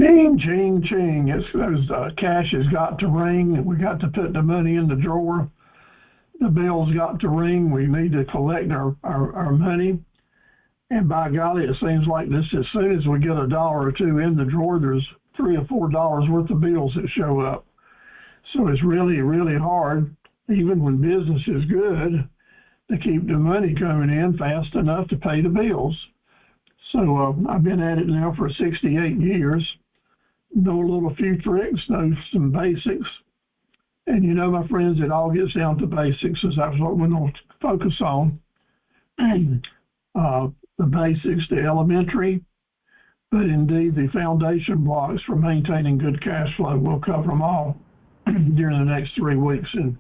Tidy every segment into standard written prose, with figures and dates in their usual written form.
Ching, ching, ching. It's those cash has got to ring. We got to put the money in the drawer. The bell's got to ring. We need to collect our money. And by golly, it seems like this, as soon as we get $1 or $2 in the drawer, there's $3 or $4 worth of bills that show up. So it's really, really hard, even when business is good, to keep the money coming in fast enough to pay the bills. So I've been at it now for 68 years. Know a little few tricks, know some basics. And you know, my friends, it all gets down to basics, as that's what we're going to focus on. The basics, the elementary, but indeed the foundation blocks for maintaining good cash flow. We'll cover them all during the next 3 weeks. And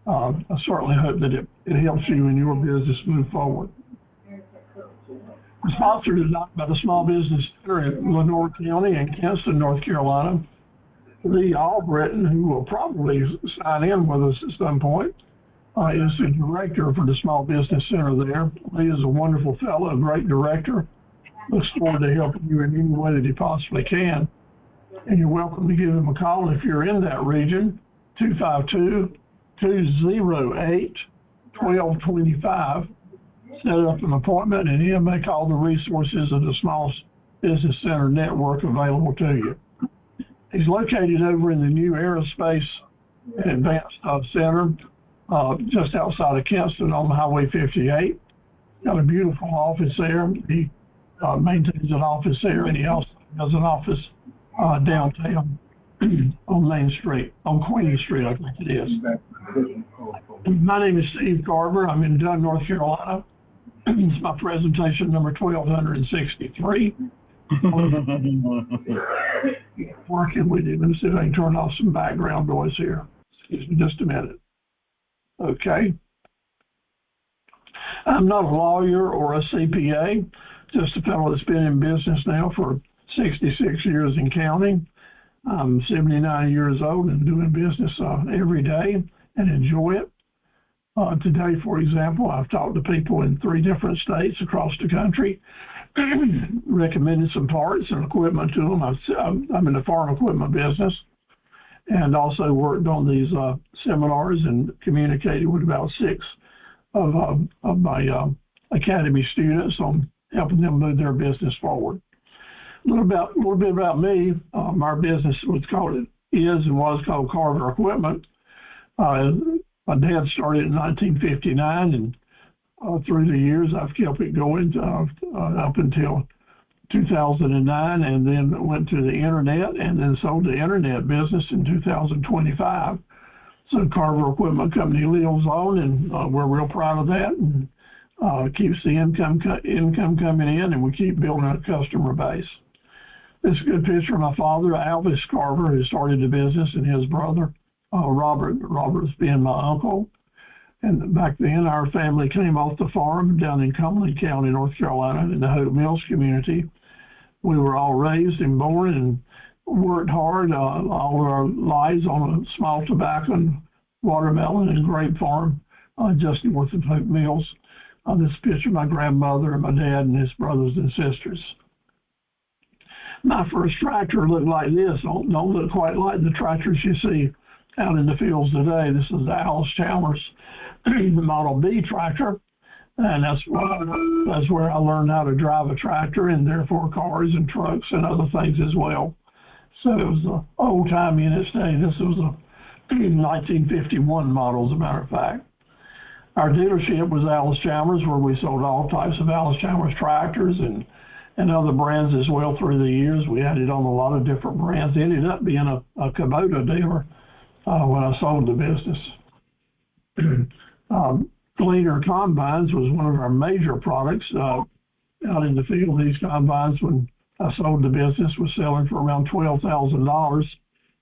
I certainly hope that it helps you in your business move forward. We're sponsored tonight by the Small Business Center in Lenoir County and Kinston, North Carolina. Lee Albritton, who will probably sign in with us at some point, is the director for the Small Business Center there. Lee is a wonderful fellow, a great director. Looks forward to helping you in any way that he possibly can. And you're welcome to give him a call if you're in that region, 252-208-1225. Set up an appointment, and he'll make all the resources of the Small Business Center network available to you. He's located over in the new Aerospace and Advanced Center, just outside of Kinston on Highway 58. Got a beautiful office there. He maintains an office there, and he also has an office downtown on Main Street, on Queen Street, I think it is. My name is Steve Carver. I'm in Dunn, North Carolina. It's my presentation number 1263. Working with you. Let me see if I can turn off some background noise here. Excuse me just a minute. Okay. I'm not a lawyer or a CPA, just a fellow that's been in business now for 66 years and counting. I'm 79 years old and doing business every day and enjoy it. Today, for example, I've talked to people in 3 different states across the country, recommended some parts and equipment to them. I'm in the farm equipment business, and also worked on these seminars and communicated with about 6 of my academy students on helping them move their business forward. A little bit about me. Our business was called Carver Equipment. My dad started in 1959, and through the years I've kept it going up until 2009, and then went to the internet and then sold the internet business in 2025. So Carver Equipment Company lives on, and we're real proud of that, and keeps the income coming in, and we keep building our customer base. This is a good picture of my father, Alvis Carver, who started the business, and his brother, Robert's being my uncle. And back then, our family came off the farm down in Cumberland County, North Carolina, in the Hope Mills community. We were all raised and born and worked hard all of our lives on a small tobacco and watermelon and grape farm just north of Hope Mills. This picture of my grandmother and my dad and his brothers and sisters. My first tractor looked like this. Don't look quite like the tractors you see out in the fields today. This is the Alice Chalmers Model B tractor, and that's where I learned how to drive a tractor, and therefore cars and trucks and other things as well. So it was an old timey in its day. This was a 1951 model, as a matter of fact. Our dealership was Alice Chalmers, where we sold all types of Alice Chalmers tractors and other brands as well through the years. We added on a lot of different brands. It ended up being a Kubota dealer when I sold the business. Gleaner combines was one of our major products out in the field. These combines, when I sold the business, was selling for around $12,000.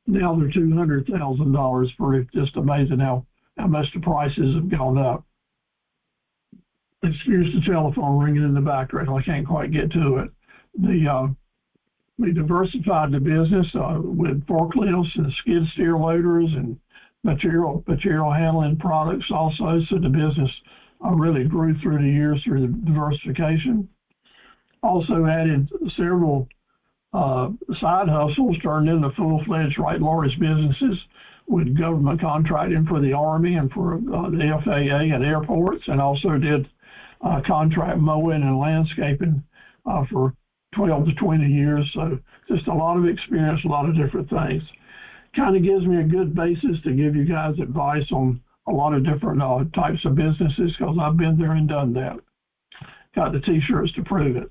Now they're $200,000 for it. Just amazing how much the prices have gone up. Excuse the telephone ringing in the background. I can't quite get to it. We diversified the business with forklifts and skid steer loaders and material handling products also. So the business really grew through the years through the diversification. Also added several side hustles turned into full-fledged right large businesses with government contracting for the Army and for the FAA at airports, and also did contract mowing and landscaping for 12 to 20 years. So just a lot of experience, a lot of different things. Kind of gives me a good basis to give you guys advice on a lot of different types of businesses, because I've been there and done that. Got the t-shirts to prove it.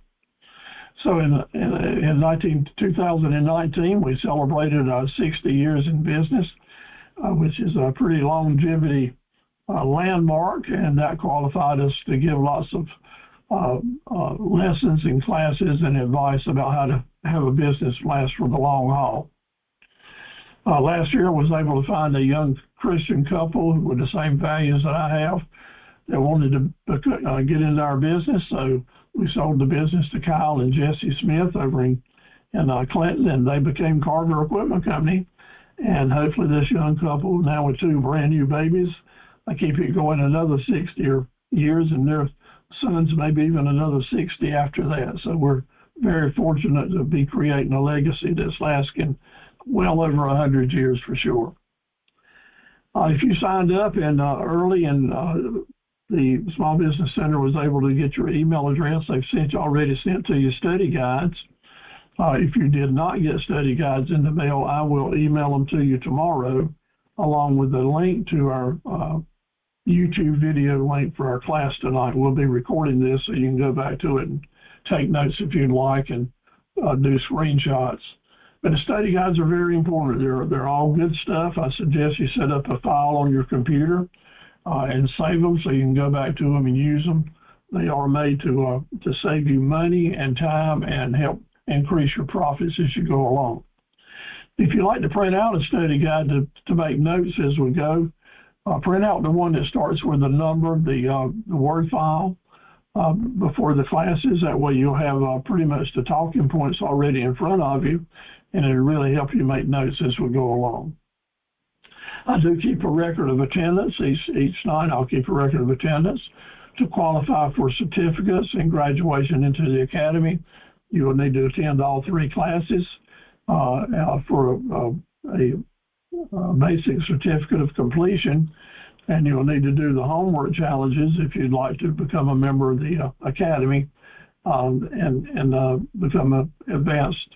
So in 2019, we celebrated 60 years in business, which is a pretty longevity landmark, and that qualified us to give lots of lessons and classes and advice about how to have a business last for the long haul. Last year, I was able to find a young Christian couple with the same values that I have that wanted to get into our business. So we sold the business to Kyle and Jesse Smith over in Clinton, and they became Carver Equipment Company. And hopefully this young couple, now with 2 brand new babies, they keep it going another 60 years, and their sons maybe even another 60 after that. So we're very fortunate to be creating a legacy that's lasting well over 100 years for sure. If you signed up in early and the Small Business Center was able to get your email address, they've already sent to you study guides. If you did not get study guides in the mail, I will email them to you tomorrow, along with the link to our YouTube video link for our class tonight. We'll be recording this so you can go back to it and take notes if you'd like, and do screenshots. But the study guides are very important. They're all good stuff. I suggest you set up a file on your computer and save them so you can go back to them and use them. They are made to save you money and time and help increase your profits as you go along. If you like to print out a study guide to make notes as we go, print out the one that starts with the number, the Word file before the classes. That way you'll have pretty much the talking points already in front of you, and it'll really help you make notes as we go along. I do keep a record of attendance. Each night I'll keep a record of attendance. To qualify for certificates and graduation into the academy, you will need to attend all 3 classes for a basic certificate of completion, and you'll need to do the homework challenges if you'd like to become a member of the academy and become an advanced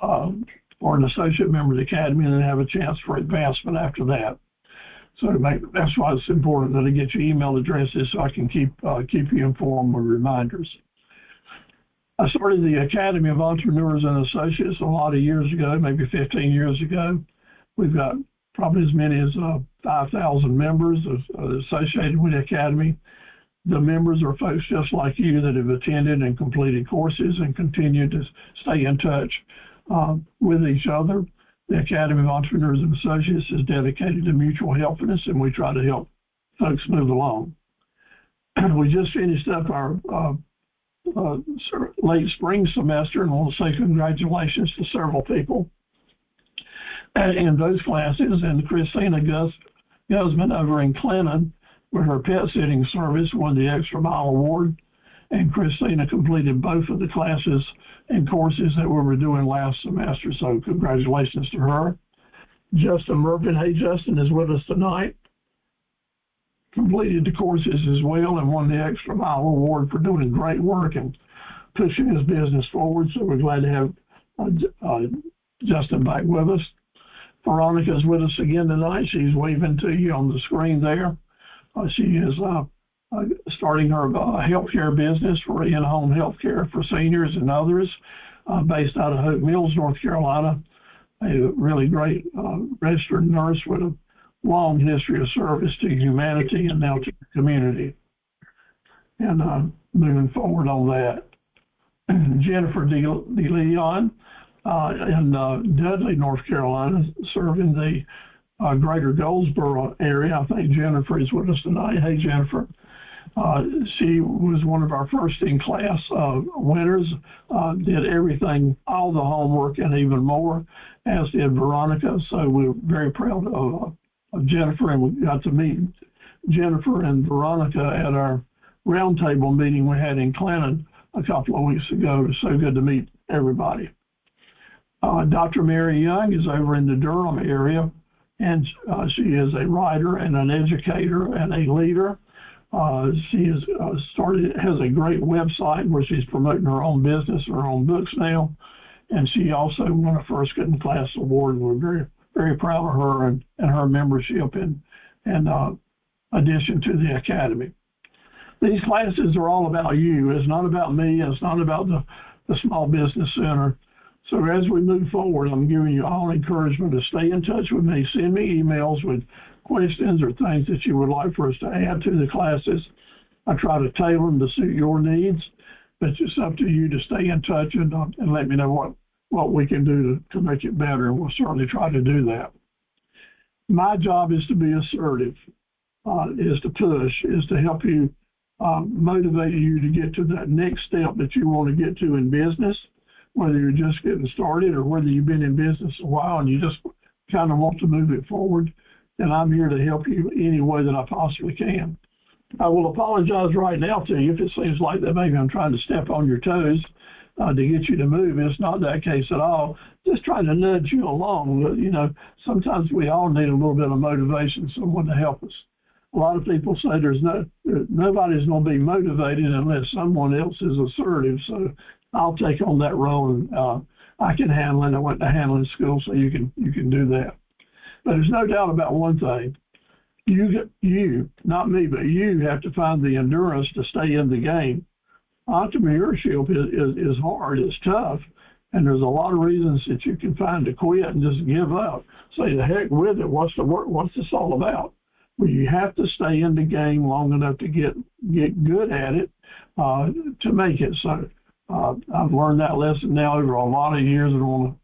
or an associate member of the academy, and then have a chance for advancement after that. So that's why it's important that I get your email addresses so I can keep you informed with reminders. I started the Academy of Entrepreneurs and Associates a lot of years ago, maybe 15 years ago. We've got probably as many as 5,000 members associated with the Academy. The members are folks just like you that have attended and completed courses and continue to stay in touch with each other. The Academy of Entrepreneurs and Associates is dedicated to mutual helpfulness, and we try to help folks move along. We just finished up our late spring semester, and I want to say congratulations to several people in those classes. And Christina Guzman over in Clinton with her pet sitting service won the Extra Mile Award, and Christina completed both of the classes and courses that we were doing last semester, so congratulations to her. Justin Murphy, hey, Justin is with us tonight. Completed the courses as well and won the Extra Mile Award for doing great work and pushing his business forward, so we're glad to have Justin back with us. Veronica's with us again tonight. She's waving to you on the screen there. She is starting her healthcare business for in-home healthcare for seniors and others, based out of Hope Mills, North Carolina. A really great registered nurse with a long history of service to humanity and now to the community. And moving forward on that, Jennifer DeLeon in Dudley, North Carolina, serving the greater Goldsboro area. I think Jennifer is with us tonight. Hey, Jennifer. She was one of our first in class winners, did everything, all the homework and even more, as did Veronica. So we're very proud of Jennifer, and we got to meet Jennifer and Veronica at our roundtable meeting we had in Clinton a couple of weeks ago. It was so good to meet everybody. Dr. Mary Young is over in the Durham area, and she is a writer and an educator and a leader. She has has a great website where she's promoting her own business, her own books now, and she also won a First Good in Class award. And we're very, very proud of her and her membership and addition to the Academy. These classes are all about you. It's not about me. It's not about the Small Business Center. So as we move forward, I'm giving you all encouragement to stay in touch with me. Send me emails with questions or things that you would like for us to add to the classes. I try to tailor them to suit your needs, but it's up to you to stay in touch and let me know what we can do to make it better. And we'll certainly try to do that. My job is to be assertive, is to push, is to help you, motivate you to get to that next step that you want to get to in business, whether you're just getting started or whether you've been in business a while and you just kind of want to move it forward. And I'm here to help you any way that I possibly can. I will apologize right now to you if it seems like that maybe I'm trying to step on your toes to get you to move. It's not that case at all. Just trying to nudge you along. You know, sometimes we all need a little bit of motivation, someone to help us. A lot of people say nobody's going to be motivated unless someone else is assertive. So I'll take on that role, and I can handle it. I went to handling school, so you can do that. But there's no doubt about one thing. You, not me, but you have to find the endurance to stay in the game. Entrepreneurship is hard, it's tough, and there's a lot of reasons that you can find to quit and just give up. Say the heck with it, what's the work, what's this all about? Well, you have to stay in the game long enough to get good at it to make it. So I've learned that lesson now over a lot of years, and I want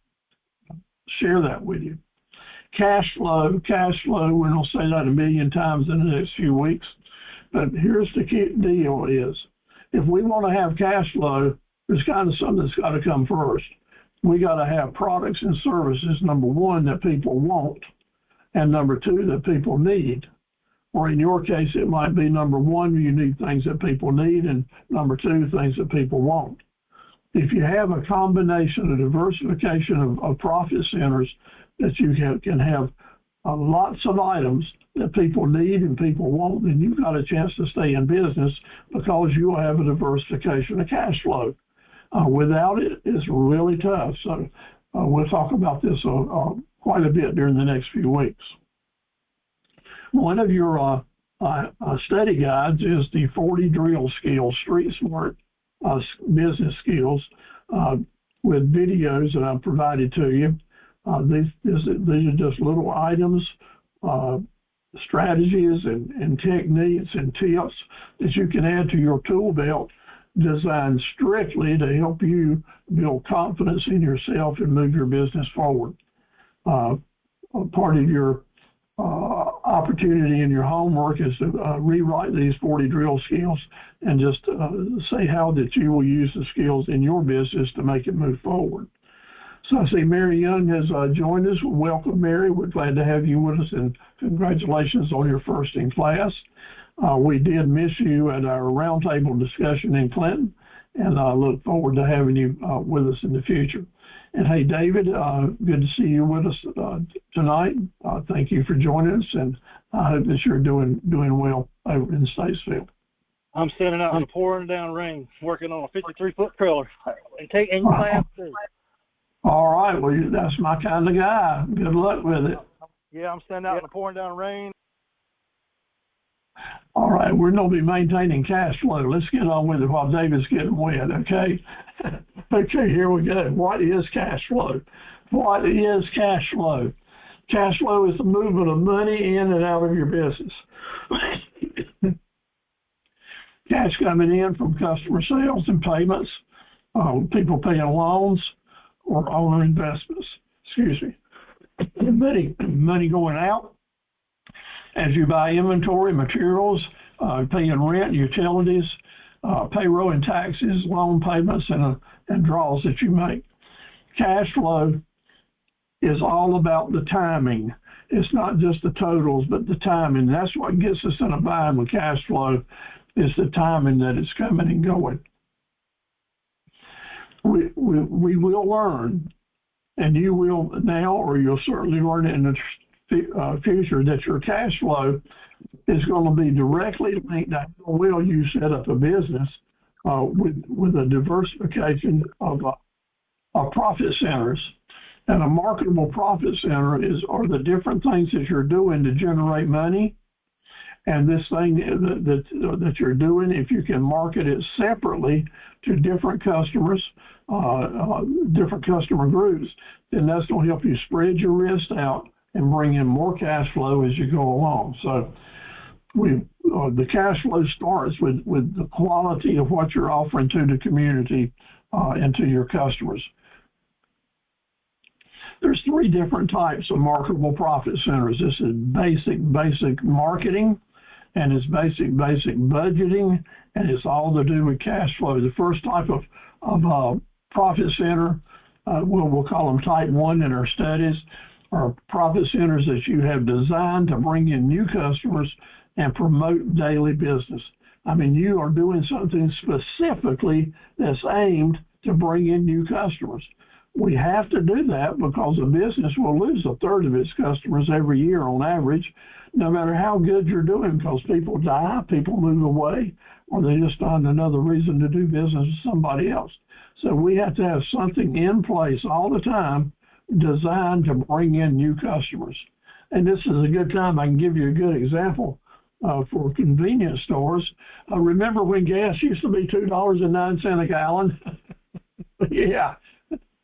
to share that with you. Cash flow, we're going to say that a million times in the next few weeks. But here's the key deal is, if we want to have cash flow, there's kind of something that's got to come first. We got to have products and services, number one, that people want, and number two, that people need. Or in your case, it might be number one, you need things that people need, and number two, things that people want. If you have a combination, a diversification of profit centers, that you can have lots of items that people need and people want, then you've got a chance to stay in business because you will have a diversification of cash flow. Without it, it's really tough. So we'll talk about this quite a bit during the next few weeks. One of your study guides is the 40 drill skills, street smart business skills with videos that I've provided to you. These are just little items, strategies and techniques and tips that you can add to your tool belt, designed strictly to help you build confidence in yourself and move your business forward. Part of your opportunity in your homework is to rewrite these 40 drill skills and just say how that you will use the skills in your business to make it move forward. So I see Mary Young has joined us. Welcome, Mary. We're glad to have you with us, and congratulations on your first in class. We did miss you at our roundtable discussion in Clinton, and I look forward to having you with us in the future. And hey, David, good to see you with us tonight. Thank you for joining us, and I hope that you're doing well over in Statesville. I'm standing out in the pouring down rain, working on a 53-foot trailer and taking class too. All right, well, that's my kind of guy. Good luck with it. Yeah, I'm standing out in the pouring down rain. All right, we're going to be maintaining cash flow. Let's get on with it while David's getting wet, okay? Okay, here we go. What is cash flow? What is cash flow? Cash flow is the movement of money in and out of your business. Cash coming in from customer sales and payments, people paying loans, or owner investments, excuse me. Money going out as you buy inventory, materials, paying rent, utilities, payroll and taxes, loan payments, and draws that you make. Cash flow is all about the timing. It's not just the totals, but the timing. That's what gets us in a bind with cash flow, is the timing that it's coming and going. We will learn And you will now, or you'll certainly learn it in the future, that your cash flow is going to be directly linked to how well you set up a business with a diversification of profit centers. And a marketable profit center are the different things that you're doing to generate money. And this thing that you're doing, if you can market it separately to different customers, different customer groups, then that's going to help you spread your risk out and bring in more cash flow as you go along. So the cash flow starts with the quality of what you're offering to the community and to your customers. There's 3 different types of marketable profit centers. This is basic marketing, and it's basic budgeting, and it's all to do with cash flow. The first type of profit center, we'll call them type 1 in our studies, are profit centers that you have designed to bring in new customers and promote daily business. I mean, you are doing something specifically that's aimed to bring in new customers. We have to do that because a business will lose 1/3 of its customers every year on average, no matter how good you're doing, because people die, people move away, or they just find another reason to do business with somebody else. So we have to have something in place all the time designed to bring in new customers. And this is a good time. I can give you a good example for convenience stores. Remember when gas used to be $2.09 a gallon? Yeah.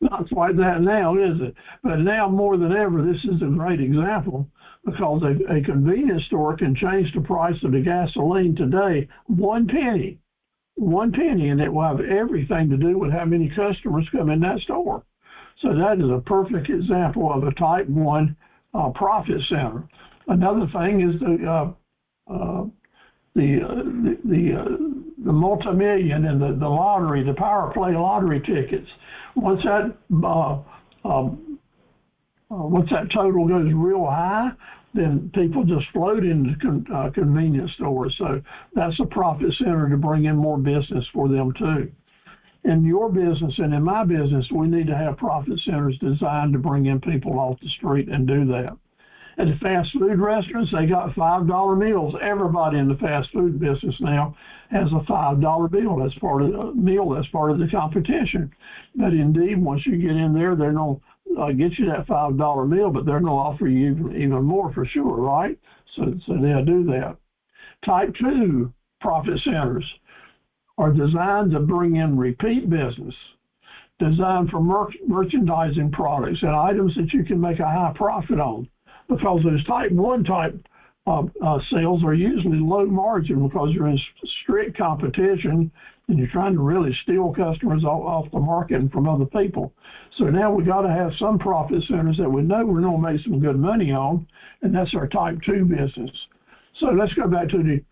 Not quite that now, is it? But now more than ever, this is a great example because a convenience store can change the price of the gasoline today 1 penny, and it will have everything to do with how many customers come in that store. So that is a perfect example of a type 1 profit center. Another thing is the multi-million and the lottery, the power play lottery tickets. Once that total goes real high, then people just float into convenience stores. So that's a profit center to bring in more business for them too. In your business and in my business, we need to have profit centers designed to bring in people off the street and do that. At the fast food restaurants, they got $5 meals. Everybody in the fast food business now has a $5 meal. That's part of the competition. But indeed, once you get in there, they're going to get you that $5 meal, but they're going to offer you even more for sure, right? So they'll do that. Type 2 profit centers are designed to bring in repeat business, designed for merchandising products and items that you can make a high profit on. Because those type 1 sales are usually low margin because you're in strict competition and you're trying to really steal customers off the market and from other people. So now we got to have some profit centers that we know we're going to make some good money on, and that's our type 2 business. So let's go back to the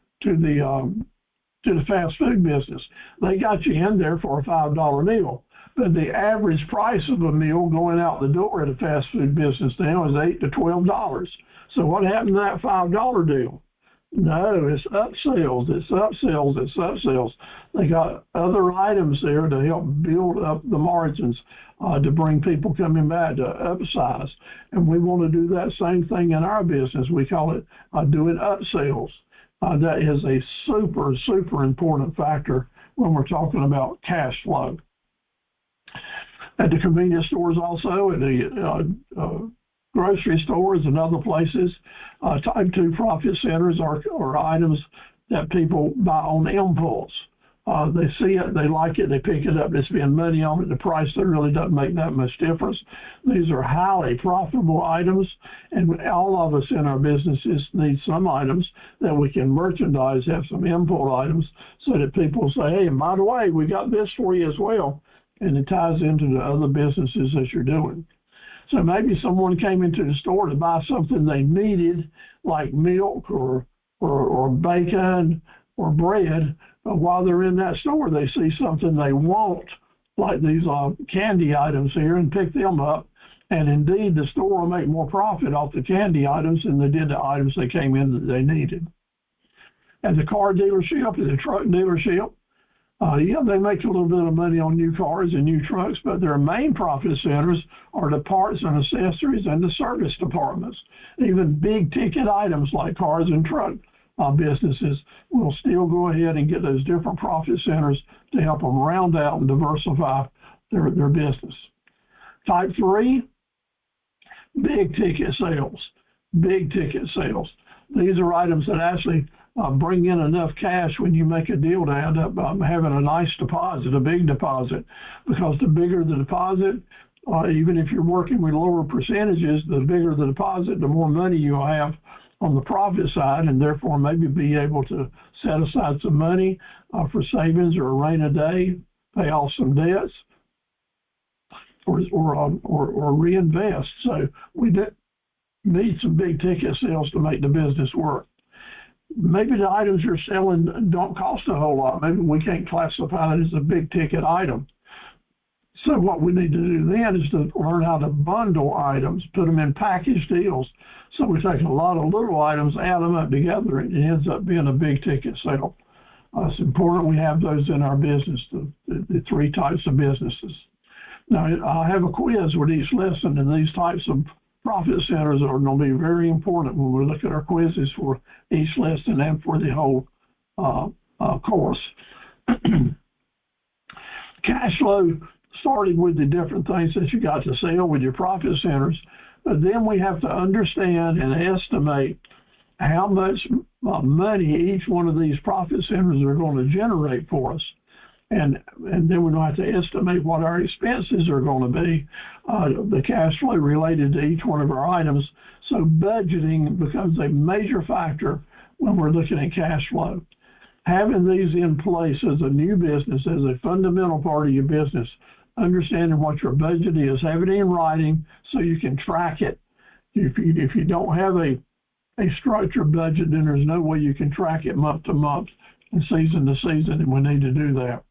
fast food business. They got you in there for a $5 meal. But the average price of a meal going out the door at a fast food business now is $8 to $12. So what happened to that $5 deal? No, it's upsells. They got other items there to help build up the margins to bring people coming back to upsize. And we want to do that same thing in our business. We call it doing upsells. That is a super important factor when we're talking about cash flow. At the convenience stores also, at the grocery stores and other places, type 2 profit centers are items that people buy on impulse. They see it, they like it, they pick it up, they spend money on it. The price that really doesn't make that much difference. These are highly profitable items, and all of us in our businesses need some items that we can merchandise, have some import items, so that people say, hey, and by the way, we got this for you as well. And it ties into the other businesses that you're doing. So maybe someone came into the store to buy something they needed, like milk or bacon or bread. But while they're in that store, they see something they want, like these candy items here, and pick them up. And indeed, the store will make more profit off the candy items than they did the items they came in that they needed. At the car dealership, at the truck dealership, Yeah, they make a little bit of money on new cars and new trucks, but their main profit centers are the parts and accessories and the service departments. Even big ticket items like cars and truck businesses will still go ahead and get those different profit centers to help them round out and diversify their business. Type 3, big ticket sales. Big ticket sales. These are items that actually bring in enough cash when you make a deal to end up having a nice deposit, a big deposit, because the bigger the deposit, even if you're working with lower percentages, the bigger the deposit, the more money you'll have on the profit side, and therefore maybe be able to set aside some money for savings or a rainy day, pay off some debts, or reinvest. So we need some big ticket sales to make the business work. Maybe the items you're selling don't cost a whole lot. Maybe we can't classify it as a big ticket item. So what we need to do then is to learn how to bundle items, put them in package deals. So we take a lot of little items, add them up together, and it ends up being a big ticket sale. It's important we have those in our business, the three types of businesses. Now, I have a quiz with each lesson, and these types of profit centers are going to be very important when we look at our quizzes for each lesson and for the whole course. Cash flow started with the different things that you got to sell with your profit centers, but then we have to understand and estimate how much money each one of these profit centers are going to generate for us. And then we're going to have to estimate what our expenses are going to be, the cash flow related to each one of our items. So budgeting becomes a major factor when we're looking at cash flow. Having these in place as a new business, as a fundamental part of your business, understanding what your budget is, having it in writing so you can track it. If you don't have a structured budget, then there's no way you can track it month to month and season to season, and we need to do that.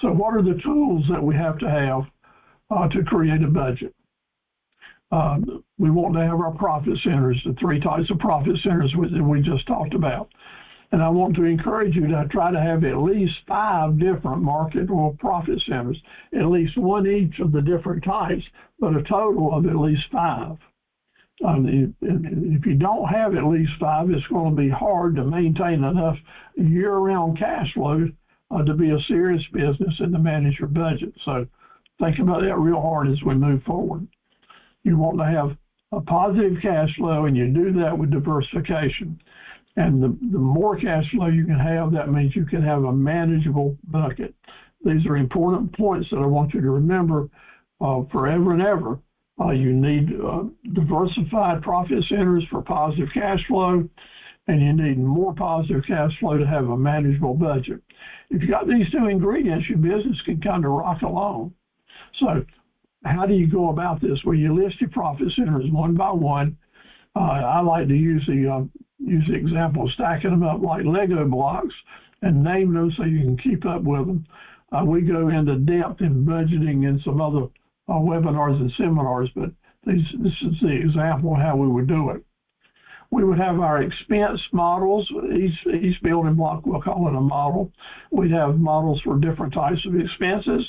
So what are the tools that we have to have to create a budget? We want to have our profit centers, the three types of profit centers that we just talked about. And I want to encourage you to try to have at least 5 different marketable profit centers, at least one each of the different types, but a total of at least 5. If you don't have at least 5, it's going to be hard to maintain enough year-round cash flow to be a serious business and to manage your budget. So think about that real hard as we move forward. You want to have a positive cash flow, and you do that with diversification. And the more cash flow you can have, that means you can have a manageable bucket. These are important points that I want you to remember forever and ever. You need diversified profit centers for positive cash flow, and you need more positive cash flow to have a manageable budget. If you got these 2 ingredients, your business can kind of rock along. So how do you go about this? Well, you list your profit centers one by one. I like to use the example of stacking them up like Lego blocks and name them so you can keep up with them. We go into depth in budgeting in some other webinars and seminars, but this is the example of how we would do it. We would have our expense models. Each building block, we'll call it a model. We'd have models for different types of expenses,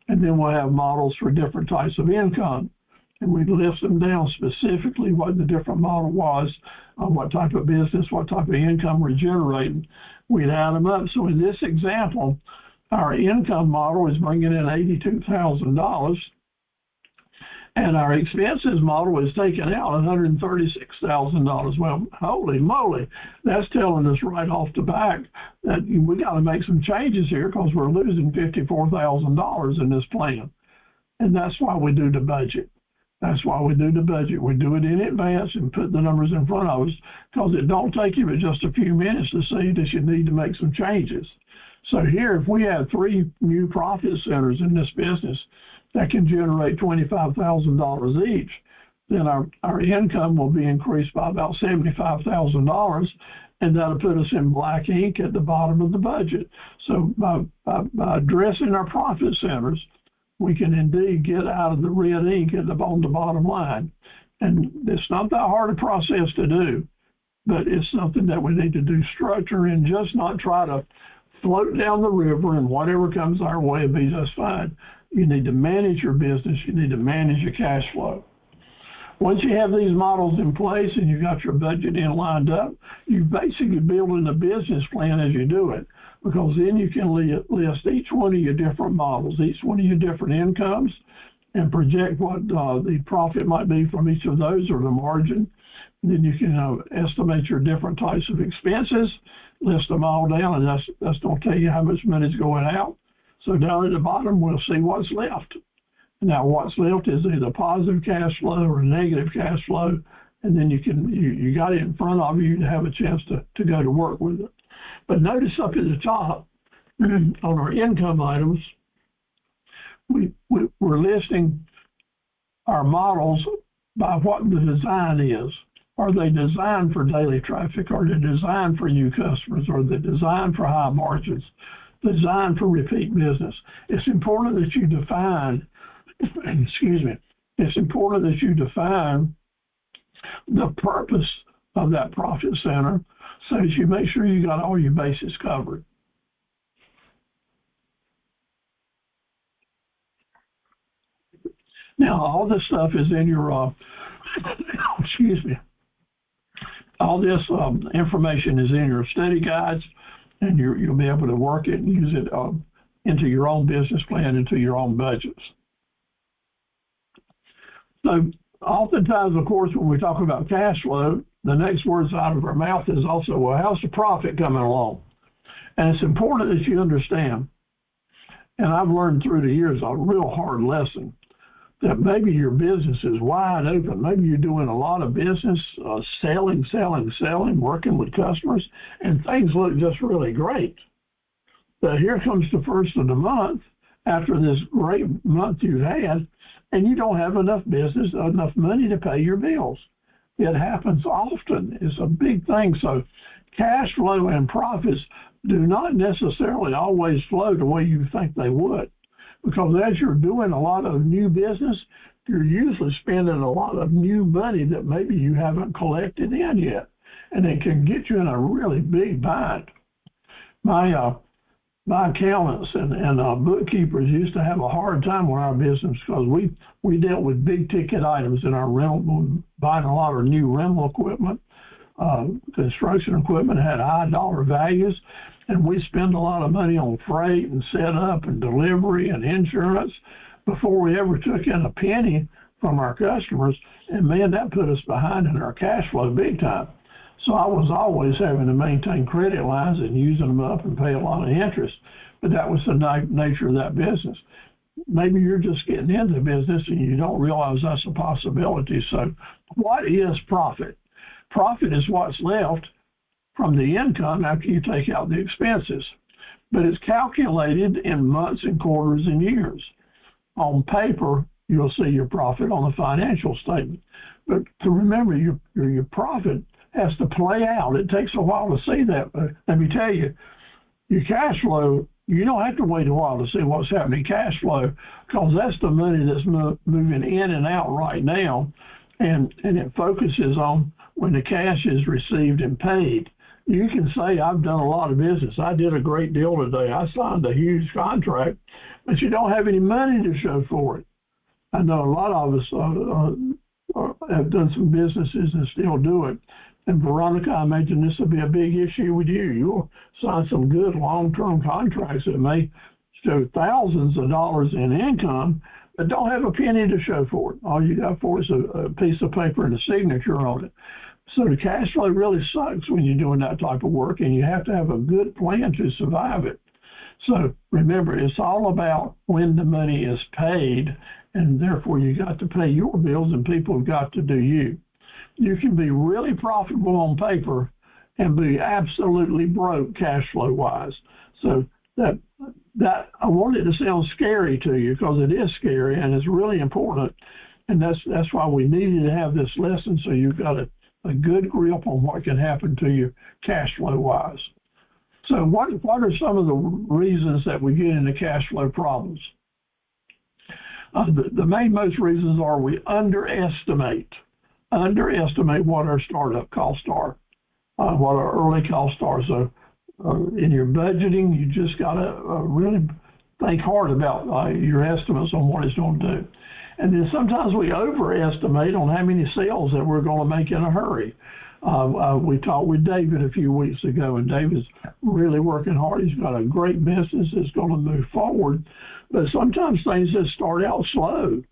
and then we'll have models for different types of income. And we'd list them down specifically what the different model was, what type of business, what type of income we're generating. We'd add them up. So in this example, our income model is bringing in $82,000. And our expenses model is taking out $136,000. Well, holy moly, that's telling us right off the back that we got to make some changes here because we're losing $54,000 in this plan. And that's why we do the budget. That's why we do the budget. We do it in advance and put the numbers in front of us because it don't take you but just a few minutes to see that you need to make some changes. So here, if we have 3 new profit centers in this business that can generate $25,000 each, then our income will be increased by about $75,000, and that'll put us in black ink at the bottom of the budget. So by addressing our profit centers, we can indeed get out of the red ink on the bottom line. And it's not that hard a process to do, but it's something that we need to do structure and just not try to float down the river and whatever comes our way will be just fine. You need to manage your business. You need to manage your cash flow. Once you have these models in place and you've got your budget in lined up, you basically building a business plan as you do it, because then you can list each one of your different models, each one of your different incomes, and project what the profit might be from each of those or the margin. Then you can estimate your different types of expenses, list them all down, and that's going to tell you how much money is going out. So down at the bottom, we'll see what's left. Now, what's left is either positive cash flow or negative cash flow, and then you got it in front of you to have a chance to go to work with it. But notice up at the top on our income items, we're listing our models by what the design is. Are they designed for daily traffic? Are they designed for new customers? Are they designed for high margins? Designed for repeat business? It's important that you define it's important that you define the purpose of that profit center so that you make sure you got all your bases covered. Now, all this stuff is in your, all this information is in your study guides, and you'll be able to work it and use it into your own business plan, into your own budgets. So oftentimes, of course, when we talk about cash flow, the next words out of our mouth is also, well, how's the profit coming along? And it's important that you understand, and I've learned through the years a real hard lesson, that maybe your business is wide open. Maybe you're doing a lot of business, selling, working with customers, and things look just really great. But here comes the first of the month, after this great month you've had, and you don't have enough business, enough money to pay your bills. It happens often. It's a big thing. So cash flow and profits do not necessarily always flow the way you think they would, because as you're doing a lot of new business, you're usually spending a lot of new money that maybe you haven't collected in yet, and it can get you in a really big bind. My accountants and bookkeepers used to have a hard time with our business because we dealt with big ticket items in our rental, buying a lot of new rental equipment. Construction equipment had high dollar values, and we spend a lot of money on freight and setup and delivery and insurance before we ever took in a penny from our customers. And man, that put us behind in our cash flow big time. So I was always having to maintain credit lines and using them up and pay a lot of interest. But that was the nature of that business. Maybe you're just getting into business and you don't realize that's a possibility. So what is profit? Profit is what's left from the income after you take out the expenses. But it's calculated in months and quarters and years. On paper, you'll see your profit on the financial statement. But to remember, your profit has to play out. It takes a while to see that. But let me tell you, your cash flow, you don't have to wait a while to see what's happening in cash flow, because that's the money that's moving in and out right now, and it focuses on when the cash is received and paid. You can say, I've done a lot of business. I did a great deal today. I signed a huge contract, but you don't have any money to show for it. I know a lot of us have done some businesses and still do it. And Veronica, I imagine this will be a big issue with you. You'll sign some good long-term contracts that may show thousands of dollars in income, but don't have a penny to show for it. All you got for is a piece of paper and a signature on it. So the cash flow really sucks when you're doing that type of work, and you have to have a good plan to survive it. So remember, it's all about when the money is paid, and therefore you got to pay your bills and people have got to do you. You can be really profitable on paper and be absolutely broke cash flow wise. So that I want it to sound scary to you, because it is scary and it's really important. And that's why we needed to have this lesson, so you've got a good grip on what can happen to you cash flow wise. So what are some of the reasons that we get into cash flow problems? The most reasons are we underestimate what our startup costs are, what our early costs are. So in your budgeting, you just got to really think hard about your estimates on what it's going to do. And then sometimes we overestimate on how many sales that we're going to make in a hurry. We talked with David a few weeks ago, and David's really working hard. He's got a great business that's going to move forward, but sometimes things just start out slow.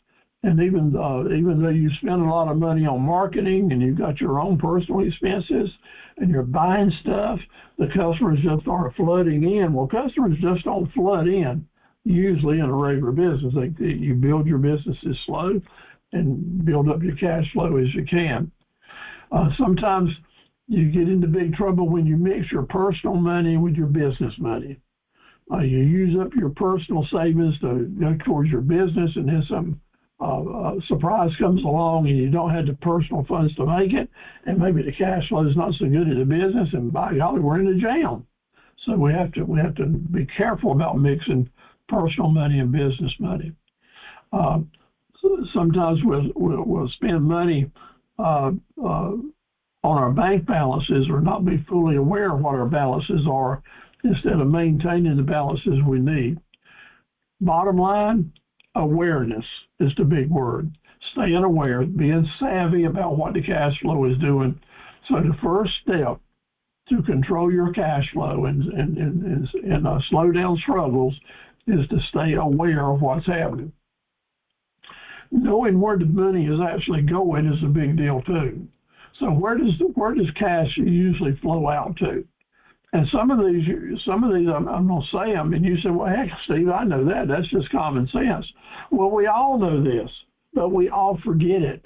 And even though you spend a lot of money on marketing and you've got your own personal expenses and you're buying stuff, the customers just start flooding in. Well, customers just don't flood in usually in a regular business. You build your businesses slow and build up your cash flow as you can. Sometimes you get into big trouble when you mix your personal money with your business money. You use up your personal savings to go towards your business, and then some surprise comes along and you don't have the personal funds to make it, and maybe the cash flow is not so good at the business, and by golly, we're in a jam. So we have to be careful about mixing personal money and business money. Sometimes we'll spend money on our bank balances or not be fully aware of what our balances are instead of maintaining the balances we need. Bottom line, awareness is the big word. Staying aware, being savvy about what the cash flow is doing. So the first step to control your cash flow and slow down struggles is to stay aware of what's happening. Knowing where the money is actually going is a big deal too. So where does cash usually flow out to? And some of these I'm going to say them, and you say, well, heck, Steve, I know that. That's just common sense. Well, we all know this, but we all forget it.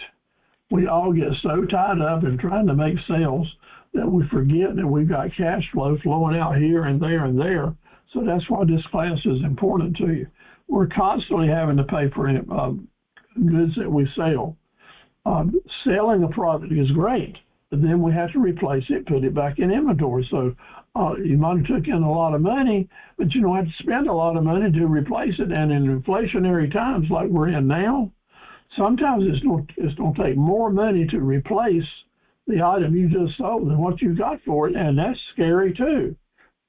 We all get so tied up in trying to make sales that we forget that we've got cash flow flowing out here and there and there. So that's why this class is important to you. We're constantly having to pay for goods that we sell. Selling a product is great, but then we have to replace it, put it back in inventory. So you might have took in a lot of money, but you don't have to spend a lot of money to replace it. And in inflationary times like we're in now, sometimes it's going to take more money to replace the item you just sold than what you got for it, and that's scary too.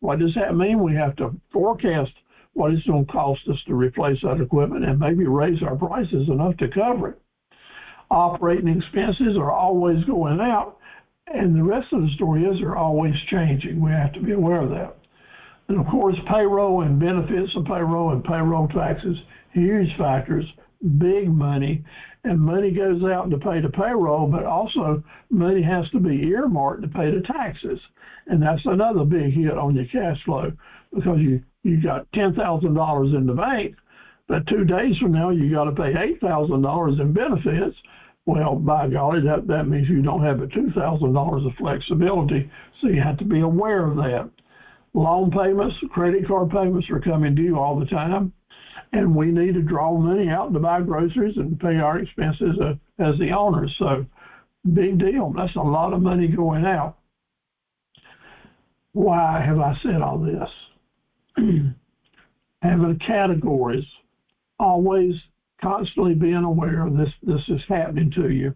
What does that mean? We have to forecast what it's going to cost us to replace that equipment and maybe raise our prices enough to cover it. Operating expenses are always going out, and the rest of the story is they're always changing. We have to be aware of that. And of course, payroll and benefits of payroll and payroll taxes, huge factors, big money, and money goes out to pay the payroll, but also money has to be earmarked to pay the taxes. And that's another big hit on your cash flow because you got $10,000 in the bank, but 2 days from now you got to pay $8,000 in benefits. Well, by golly, that means you don't have the $2,000 of flexibility, so you have to be aware of that. Loan payments, credit card payments are coming due all the time, and we need to draw money out to buy groceries and pay our expenses as the owners. So, big deal. That's a lot of money going out. Why have I said all this? Having categories, always constantly being aware of this is happening to you.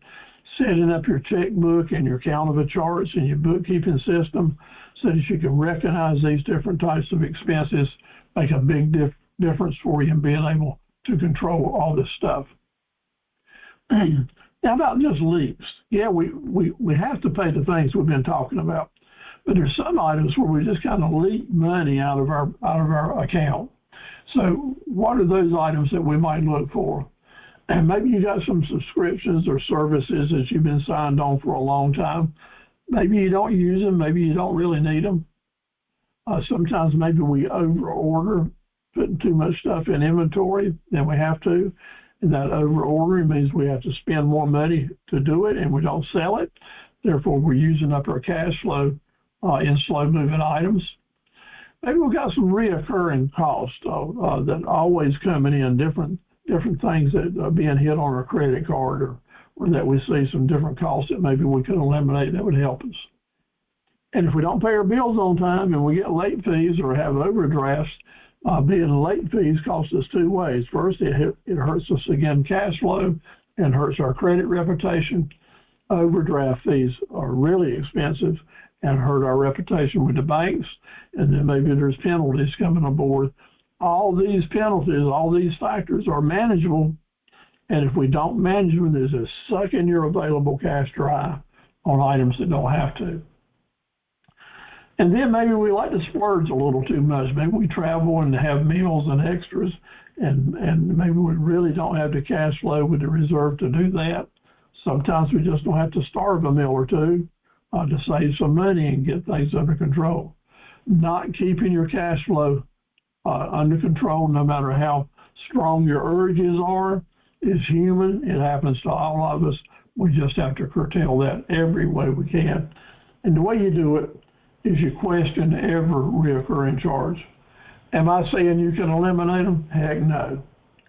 Setting up your checkbook and your count of the charts and your bookkeeping system so that you can recognize these different types of expenses make a big difference for you in being able to control all this stuff. Now about just leaks. Yeah, we have to pay the things we've been talking about, but there's some items where we just kind of leak money out of our account. So what are those items that we might look for? And maybe you got some subscriptions or services that you've been signed on for a long time. Maybe you don't use them. Maybe you don't really need them. Sometimes maybe we over-order, putting too much stuff in inventory than we have to. And that over-ordering means we have to spend more money to do it and we don't sell it. Therefore, we're using up our cash flow in slow-moving items. Maybe we've got some reoccurring costs that are always coming in, different things that are being hit on our credit card or that we see some different costs that maybe we could eliminate that would help us. And if we don't pay our bills on time and we get late fees or have overdrafts, being late fees cost us two ways. First, it hurts us again cash flow and hurts our credit reputation. overdraft fees are really expensive and hurt our reputation with the banks. And then maybe there's penalties coming aboard. All these penalties, all these factors are manageable. And if we don't manage them, there's a sucking your available cash dry on items that don't have to. And then maybe we like to splurge a little too much. Maybe we travel and have meals and extras, and maybe we really don't have the cash flow with the reserve to do that. Sometimes we just don't have to starve a meal or two to save some money and get things under control. Not keeping your cash flow under control, no matter how strong your urges are, is human. It happens to all of us. We just have to curtail that every way we can. And the way you do it is you question every recurring charge. Am I saying you can eliminate them? Heck no.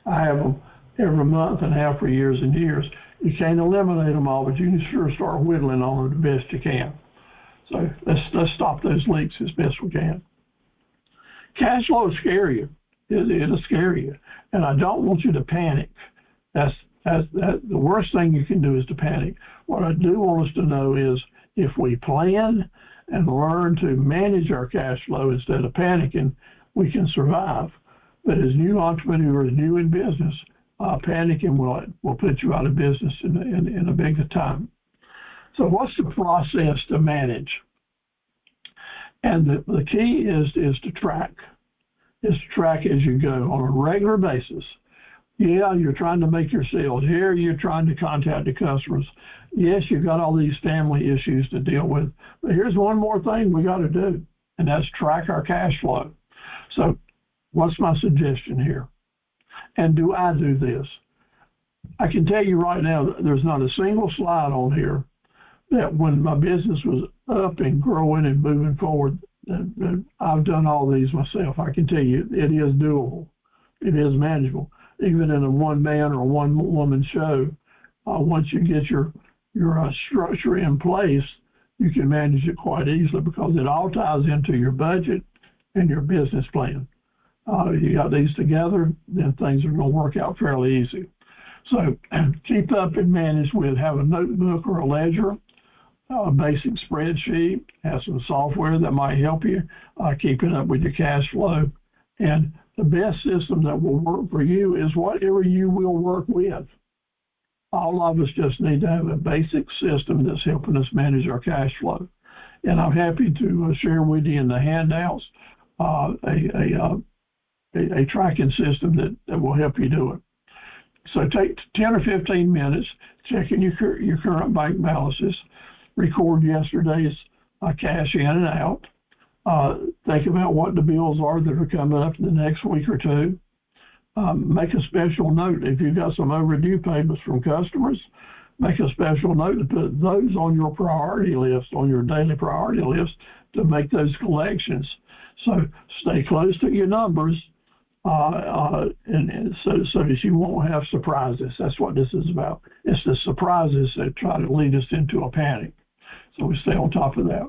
I have them every month and have for years and years. You can't eliminate them all, but you can sure start whittling on them the best you can. So let's stop those leaks as best we can. Cash flow will scare you. It'll scare you. And I don't want you to panic. That's the worst thing you can do is to panic. What I do want us to know is if we plan and learn to manage our cash flow instead of panicking, we can survive. But as new entrepreneurs, new in business, panicking will put you out of business in a big time. So what's the process to manage? And the key is to track. Is to track as you go on a regular basis. Yeah, you're trying to make your sales. Here, you're trying to contact the customers. Yes, you've got all these family issues to deal with. But here's one more thing we got to do, and that's track our cash flow. So what's my suggestion here? And do I do this? I can tell you right now that there's not a single slide on here that when my business was up and growing and moving forward, I've done all these myself. I can tell you it is doable. It is manageable. Even in a one-man or one-woman show, once you get your structure in place, you can manage it quite easily because it all ties into your budget and your business plan. You got these together, then things are going to work out fairly easy. So keep up and manage with, have a notebook or a ledger, a basic spreadsheet, have some software that might help you keeping up with your cash flow. And the best system that will work for you is whatever you will work with. All of us just need to have a basic system that's helping us manage our cash flow. And I'm happy to share with you in the handouts a tracking system that will help you do it. So take 10 or 15 minutes, checking your current bank balances, record yesterday's cash in and out. Think about what the bills are that are coming up in the next week or two. Make a special note. If you've got some overdue payments from customers, make a special note to put those on your priority list, on your daily priority list, to make those collections. So stay close to your numbers, and so that you won't have surprises. That's what this is about. It's the surprises that try to lead us into a panic. So we stay on top of that.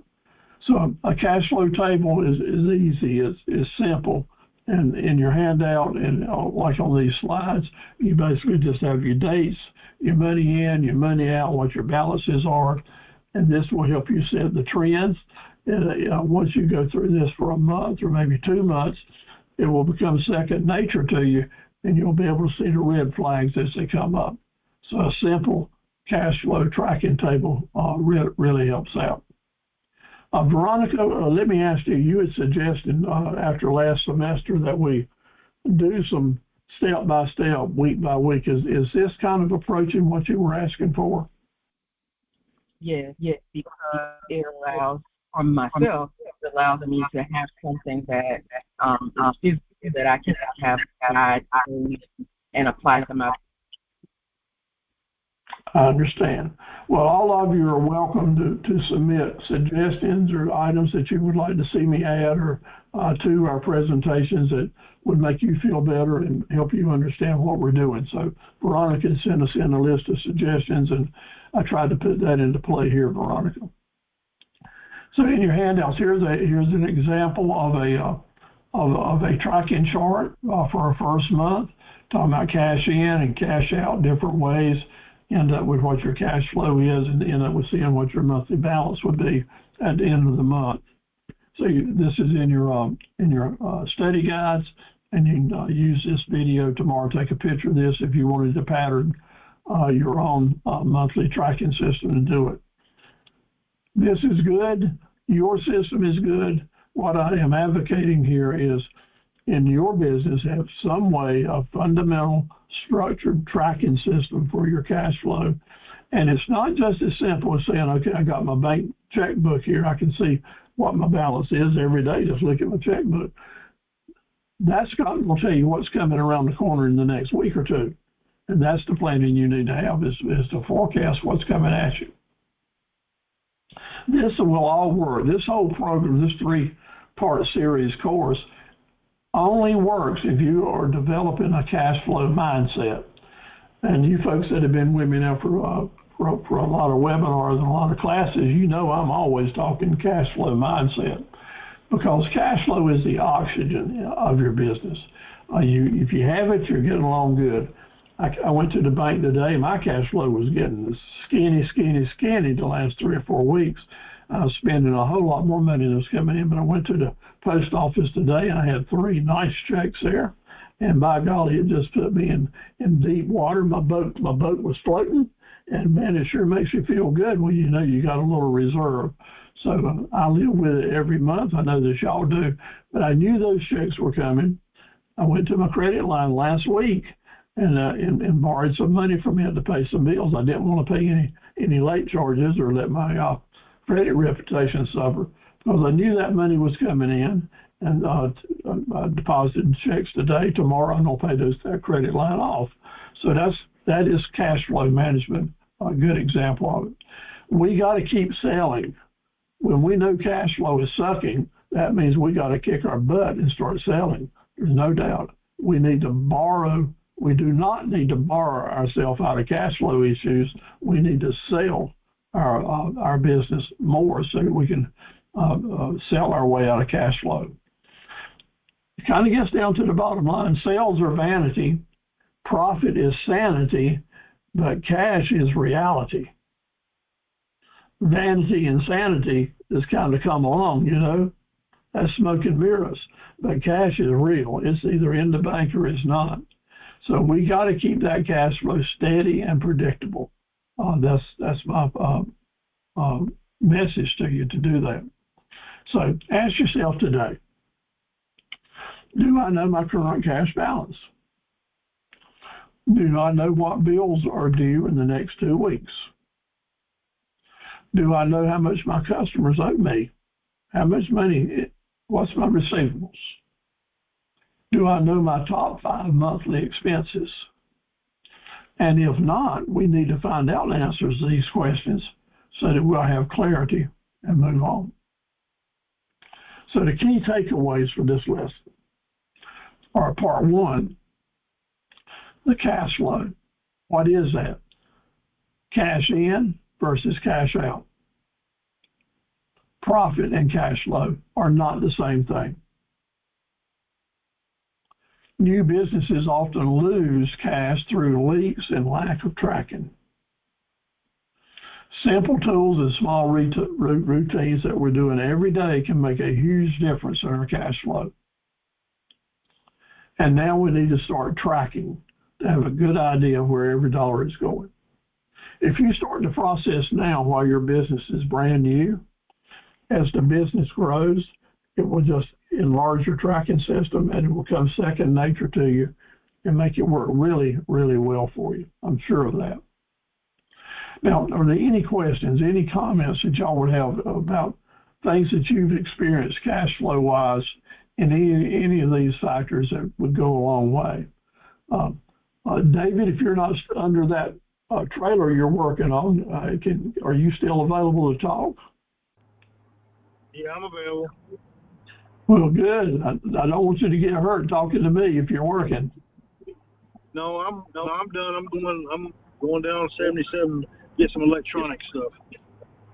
So a cash flow table is easy, is simple. And in your handout and like on these slides, you basically just have your dates, your money in, your money out, what your balances are. And this will help you set the trends. And once you go through this for a month or maybe 2 months, it will become second nature to you, and you'll be able to see the red flags as they come up. So a simple cash flow tracking table really helps out. Veronica, let me ask you, you had suggested after last semester that we do some step-by-step, week-by-week. Is this kind of approaching what you were asking for? Yes, because it allows, for myself, it allows me to have something that that I can have guide and apply to my. I understand. Well, all of you are welcome to submit suggestions or items that you would like to see me add or to our presentations that would make you feel better and help you understand what we're doing. So Veronica sent us in a list of suggestions, and I tried to put that into play here, Veronica. So in your handouts, here's an example of a tracking chart for our first month, talking about cash in and cash out different ways. end up with what your cash flow is and end up with seeing what your monthly balance would be at the end of the month. So this is in your study guides, and you can use this video tomorrow. Take a picture of this if you wanted to pattern your own monthly tracking system to do it. This is good. Your system is good. What I am advocating here is in your business, have some way of fundamental structured tracking system for your cash flow. And it's not just as simple as saying, okay, I got my bank checkbook here. I can see what my balance is every day. Just look at my checkbook. That's going to tell you what's coming around the corner in the next week or two. And that's the planning you need to have is to forecast what's coming at you. This will all work. This whole program, this 3-part series course, only works if you are developing a cash flow mindset. And you folks that have been with me now for a lot of webinars and a lot of classes, you know I'm always talking cash flow mindset, because cash flow is the oxygen of your business. If you have it, you're getting along good. I went to the bank today. My cash flow was getting skinny the last 3 or 4 weeks. I was spending a whole lot more money than was coming in, but I went to the post office today. I had 3 nice checks there, and by golly, it just put me in deep water. My boat was floating, and man, it sure makes you feel good when you know you got a little reserve. So I live with it every month. I know that y'all do, but I knew those checks were coming. I went to my credit line last week and borrowed some money from it to pay some bills. I didn't want to pay any late charges or let my credit reputation suffer, because I knew that money was coming in, and I deposited checks today. Tomorrow I'm going to pay that credit line off. So that is cash flow management, a good example of it. We got to keep selling. When we know cash flow is sucking, that means we got to kick our butt and start selling. There's no doubt. We need to borrow. We do not need to borrow ourselves out of cash flow issues. We need to sell our business more so that we can sell our way out of cash flow. It kind of gets down to the bottom line. Sales are vanity, profit is sanity, but cash is reality. Vanity and sanity has kind of come along, you know. That's smoke and mirrors. But cash is real. It's either in the bank or it's not. So we got to keep that cash flow steady and predictable. That's my message to you, to do that. So ask yourself today, do I know my current cash balance? Do I know what bills are due in the next 2 weeks? Do I know how much my customers owe me? How much money, what's my receivables? Do I know my top 5 monthly expenses? And if not, we need to find out answers to these questions so that we'll have clarity and move on. So the key takeaways for this lesson are part 1, the cash flow. What is that? Cash in versus cash out. Profit and cash flow are not the same thing. New businesses often lose cash through leaks and lack of tracking. Simple tools and small routines that we're doing every day can make a huge difference in our cash flow. And now we need to start tracking to have a good idea of where every dollar is going. If you start the process now while your business is brand new, as the business grows, it will just enlarge your tracking system, and it will become second nature to you and make it work really, really well for you. I'm sure of that. Now, are there any questions, any comments that y'all would have about things that you've experienced cash flow wise in any of these factors that would go a long way? David, if you're not under that trailer you're working on, are you still available to talk? Yeah, I'm available. Well, good. I don't want you to get hurt talking to me if you're working. No, I'm done. I'm going down 77 get some electronic stuff.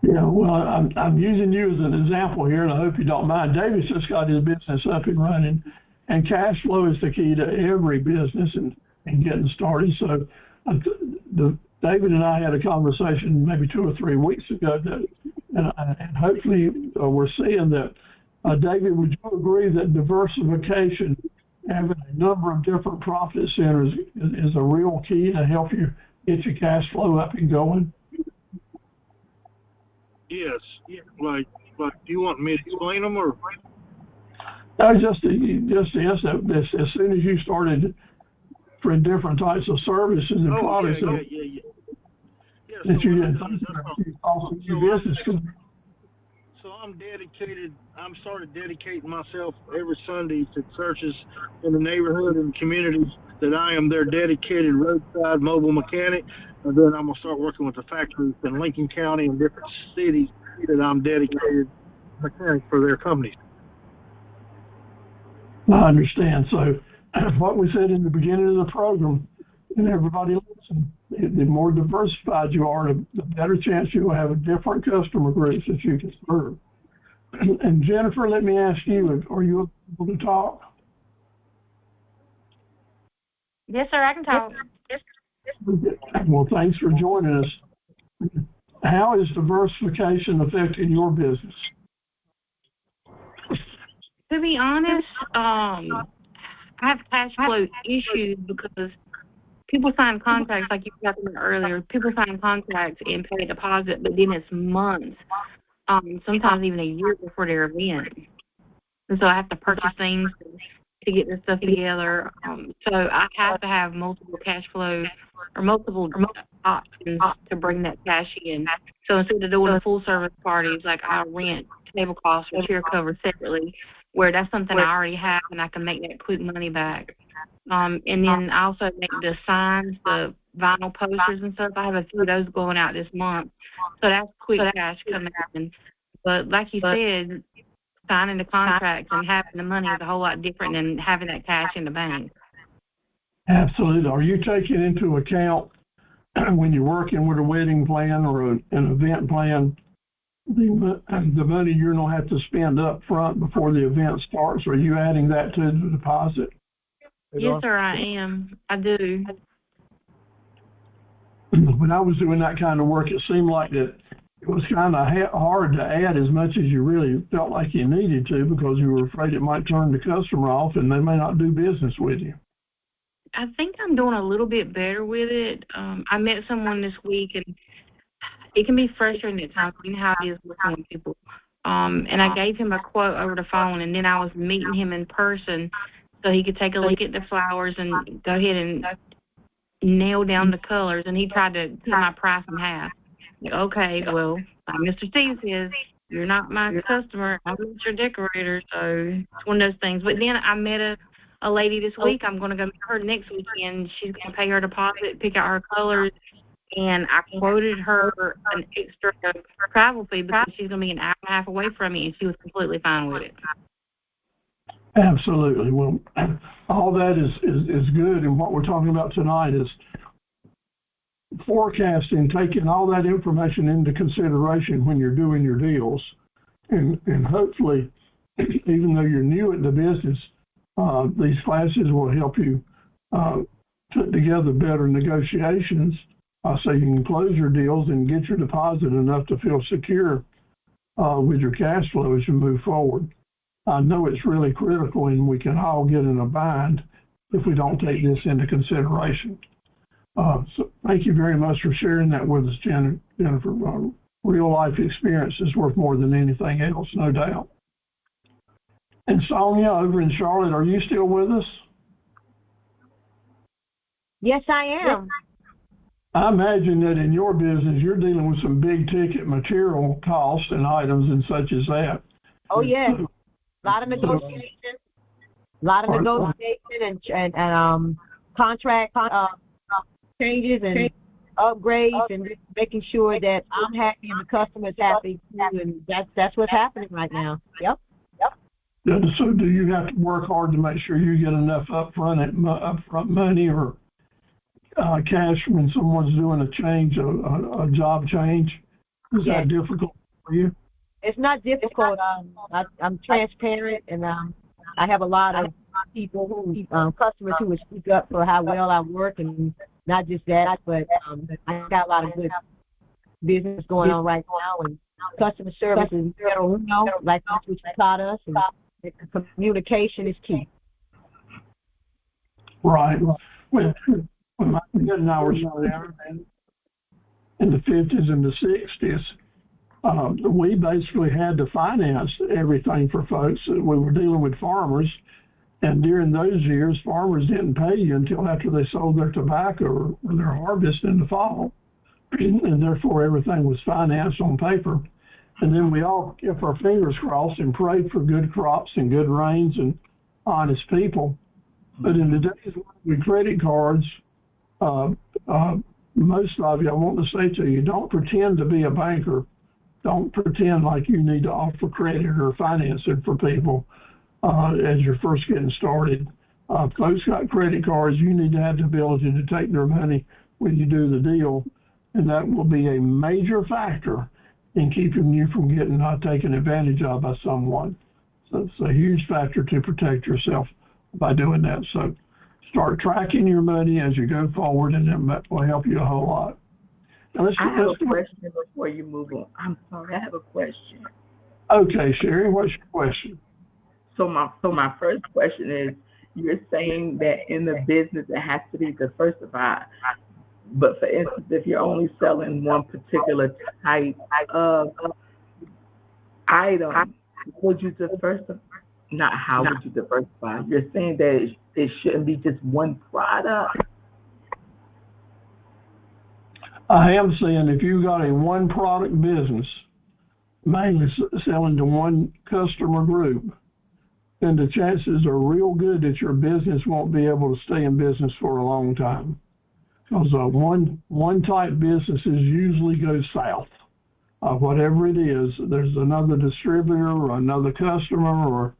Yeah, well, I'm using you as an example here, and I hope you don't mind. David's just got his business up and running, and cash flow is the key to every business and getting started. So David and I had a conversation maybe 2 or 3 weeks ago, and hopefully we're seeing that. David, would you agree that diversification, having a number of different profit centers, is a real key to help you get your cash flow up and going? Yes. Like, do you want me to explain them or? Just yes. As soon as you started for different types of services and products, Yeah. that So you what did I've done, also your business. So I'm dedicated. I'm started dedicating myself every Sunday to churches in the neighborhood and communities that I am their dedicated roadside mobile mechanic. And then I'm gonna start working with the factories in Lincoln County and different cities that I'm dedicated mechanic for their companies. I understand. So what we said in the beginning of the program, and everybody listen, the more diversified you are, the better chance you will have a different customer groups that you can serve. And Jennifer, let me ask you, are you able to talk? Yes, sir, I can talk. Well, thanks for joining us. How is diversification affecting your business? To be honest, I have cash flow issues because people sign contracts, like you were talking about earlier. People sign contracts and pay a deposit, but then it's months, sometimes even a year before their event. And so I have to purchase things to get this stuff together. So I have to have multiple cash flows or multiple options to bring that cash in. So instead of doing full service parties, like I rent tablecloths or chair covers separately, where that's something I already have and I can make that quick money back. And then I also make the signs, the vinyl posters and stuff. I have a few of those going out this month. So that's quick cash coming in. But like you said, signing the contracts and having the money is a whole lot different than having that cash in the bank. Absolutely. Are you taking into account when you're working with a wedding plan or an event plan, the money you're going to have to spend up front before the event starts? Are you adding that to the deposit? Yes, sir, I am. I do. When I was doing that kind of work, it seemed like that it was kind of hard to add as much as you really felt like you needed to because you were afraid it might turn the customer off and they may not do business with you. I think I'm doing a little bit better with it. I met someone this week, and it can be frustrating at times. You know how it is working with people. And I gave him a quote over the phone, and then I was meeting him in person so he could take a look at the flowers and go ahead and nail down the colors. And he tried to cut my price in half. Like, okay, well, like Mr. Steve says, you're not my customer. I'm not your decorator, so it's one of those things. But then I met a lady this week. I'm going to go meet her next weekend. She's going to pay her deposit, pick out her colors, and I quoted her an extra travel fee because she's going to be an hour and a half away from me, and she was completely fine with it. Absolutely. Well, all that is good, and what we're talking about tonight is forecasting, taking all that information into consideration when you're doing your deals, and hopefully, even though you're new at the business, these classes will help you put together better negotiations so you can close your deals and get your deposit enough to feel secure with your cash flow as you move forward. I know it's really critical, and we can all get in a bind if we don't take this into consideration. So thank you very much for sharing that with us, Jennifer. Real life experience is worth more than anything else, no doubt. And Sonia over in Charlotte, are you still with us? Yes, I am. I imagine that in your business, you're dealing with some big ticket material costs and items and such as that. Oh, yes. A lot of negotiation. And contract changes and upgrades, and just making sure that I'm happy and the customer's happy too, and that's what's happening right now. Yep. So do you have to work hard to make sure you get enough upfront money or cash when someone's doing a change, a job change? Is that difficult for you? It's not difficult. I'm transparent, and I have a lot of people customers who would speak up for how well I work, and not just that, but I got a lot of good business going on right now, and customer service is like that's what you taught us, and communication is key. Right. When my kid and I were there in the 50s and the 60s, we basically had to finance everything for folks. We were dealing with farmers, and during those years, farmers didn't pay you until after they sold their tobacco or their harvest in the fall, and therefore everything was financed on paper. And then we all kept our fingers crossed and prayed for good crops and good rains and honest people. But in the days with credit cards, most of you, I want to say to you, don't pretend to be a banker. Don't pretend like you need to offer credit or financing for people as you're first getting started. If folks got credit cards, you need to have the ability to take their money when you do the deal, and that will be a major factor in keeping you from getting taken advantage of by someone. So it's a huge factor to protect yourself by doing that. So start tracking your money as you go forward, and that will help you a whole lot. Now I have a question before you move on. I'm sorry, I have a question. Okay, Sherry, what's your question? So my first question is, you're saying that in the business it has to be diversified. But for instance, if you're only selling one particular type of item, would you diversify? Not how would you diversify? You're saying that it shouldn't be just one product? I am saying if you got a one product business, mainly selling to one customer group, then the chances are real good that your business won't be able to stay in business for a long time. Because one type businesses usually go south. Whatever it is, there's another distributor or another customer or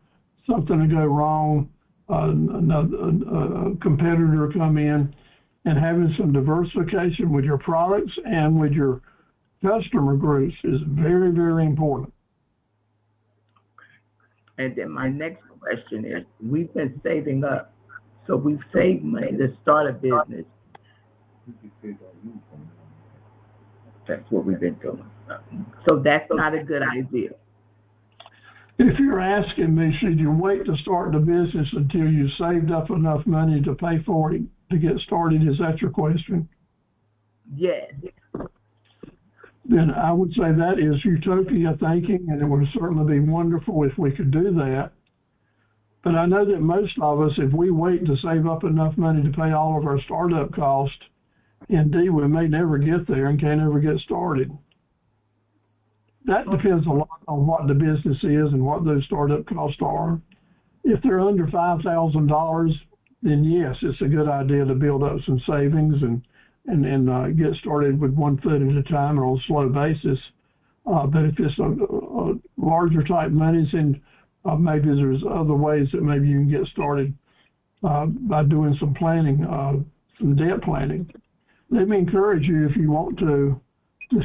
something to go wrong, another competitor come in, and having some diversification with your products and with your customer groups is very, very important. And then my next question is, we've been saving up. So we've saved money to start a business. That's what we've been doing. So that's not a good idea. If you're asking me, should you wait to start the business until you saved up enough money to pay for it to get started? Is that your question? Yes. Then I would say that is utopia thinking, and it would certainly be wonderful if we could do that. But I know that most of us, if we wait to save up enough money to pay all of our startup costs, indeed, we may never get there and can't ever get started. That depends a lot on what the business is and what those startup costs are. If they're under $5,000, then yes, it's a good idea to build up some savings and get started with one foot at a time or on a slow basis. But if it's a larger type monies, then maybe there's other ways that maybe you can get started by doing some planning, some debt planning. Let me encourage you, if you want to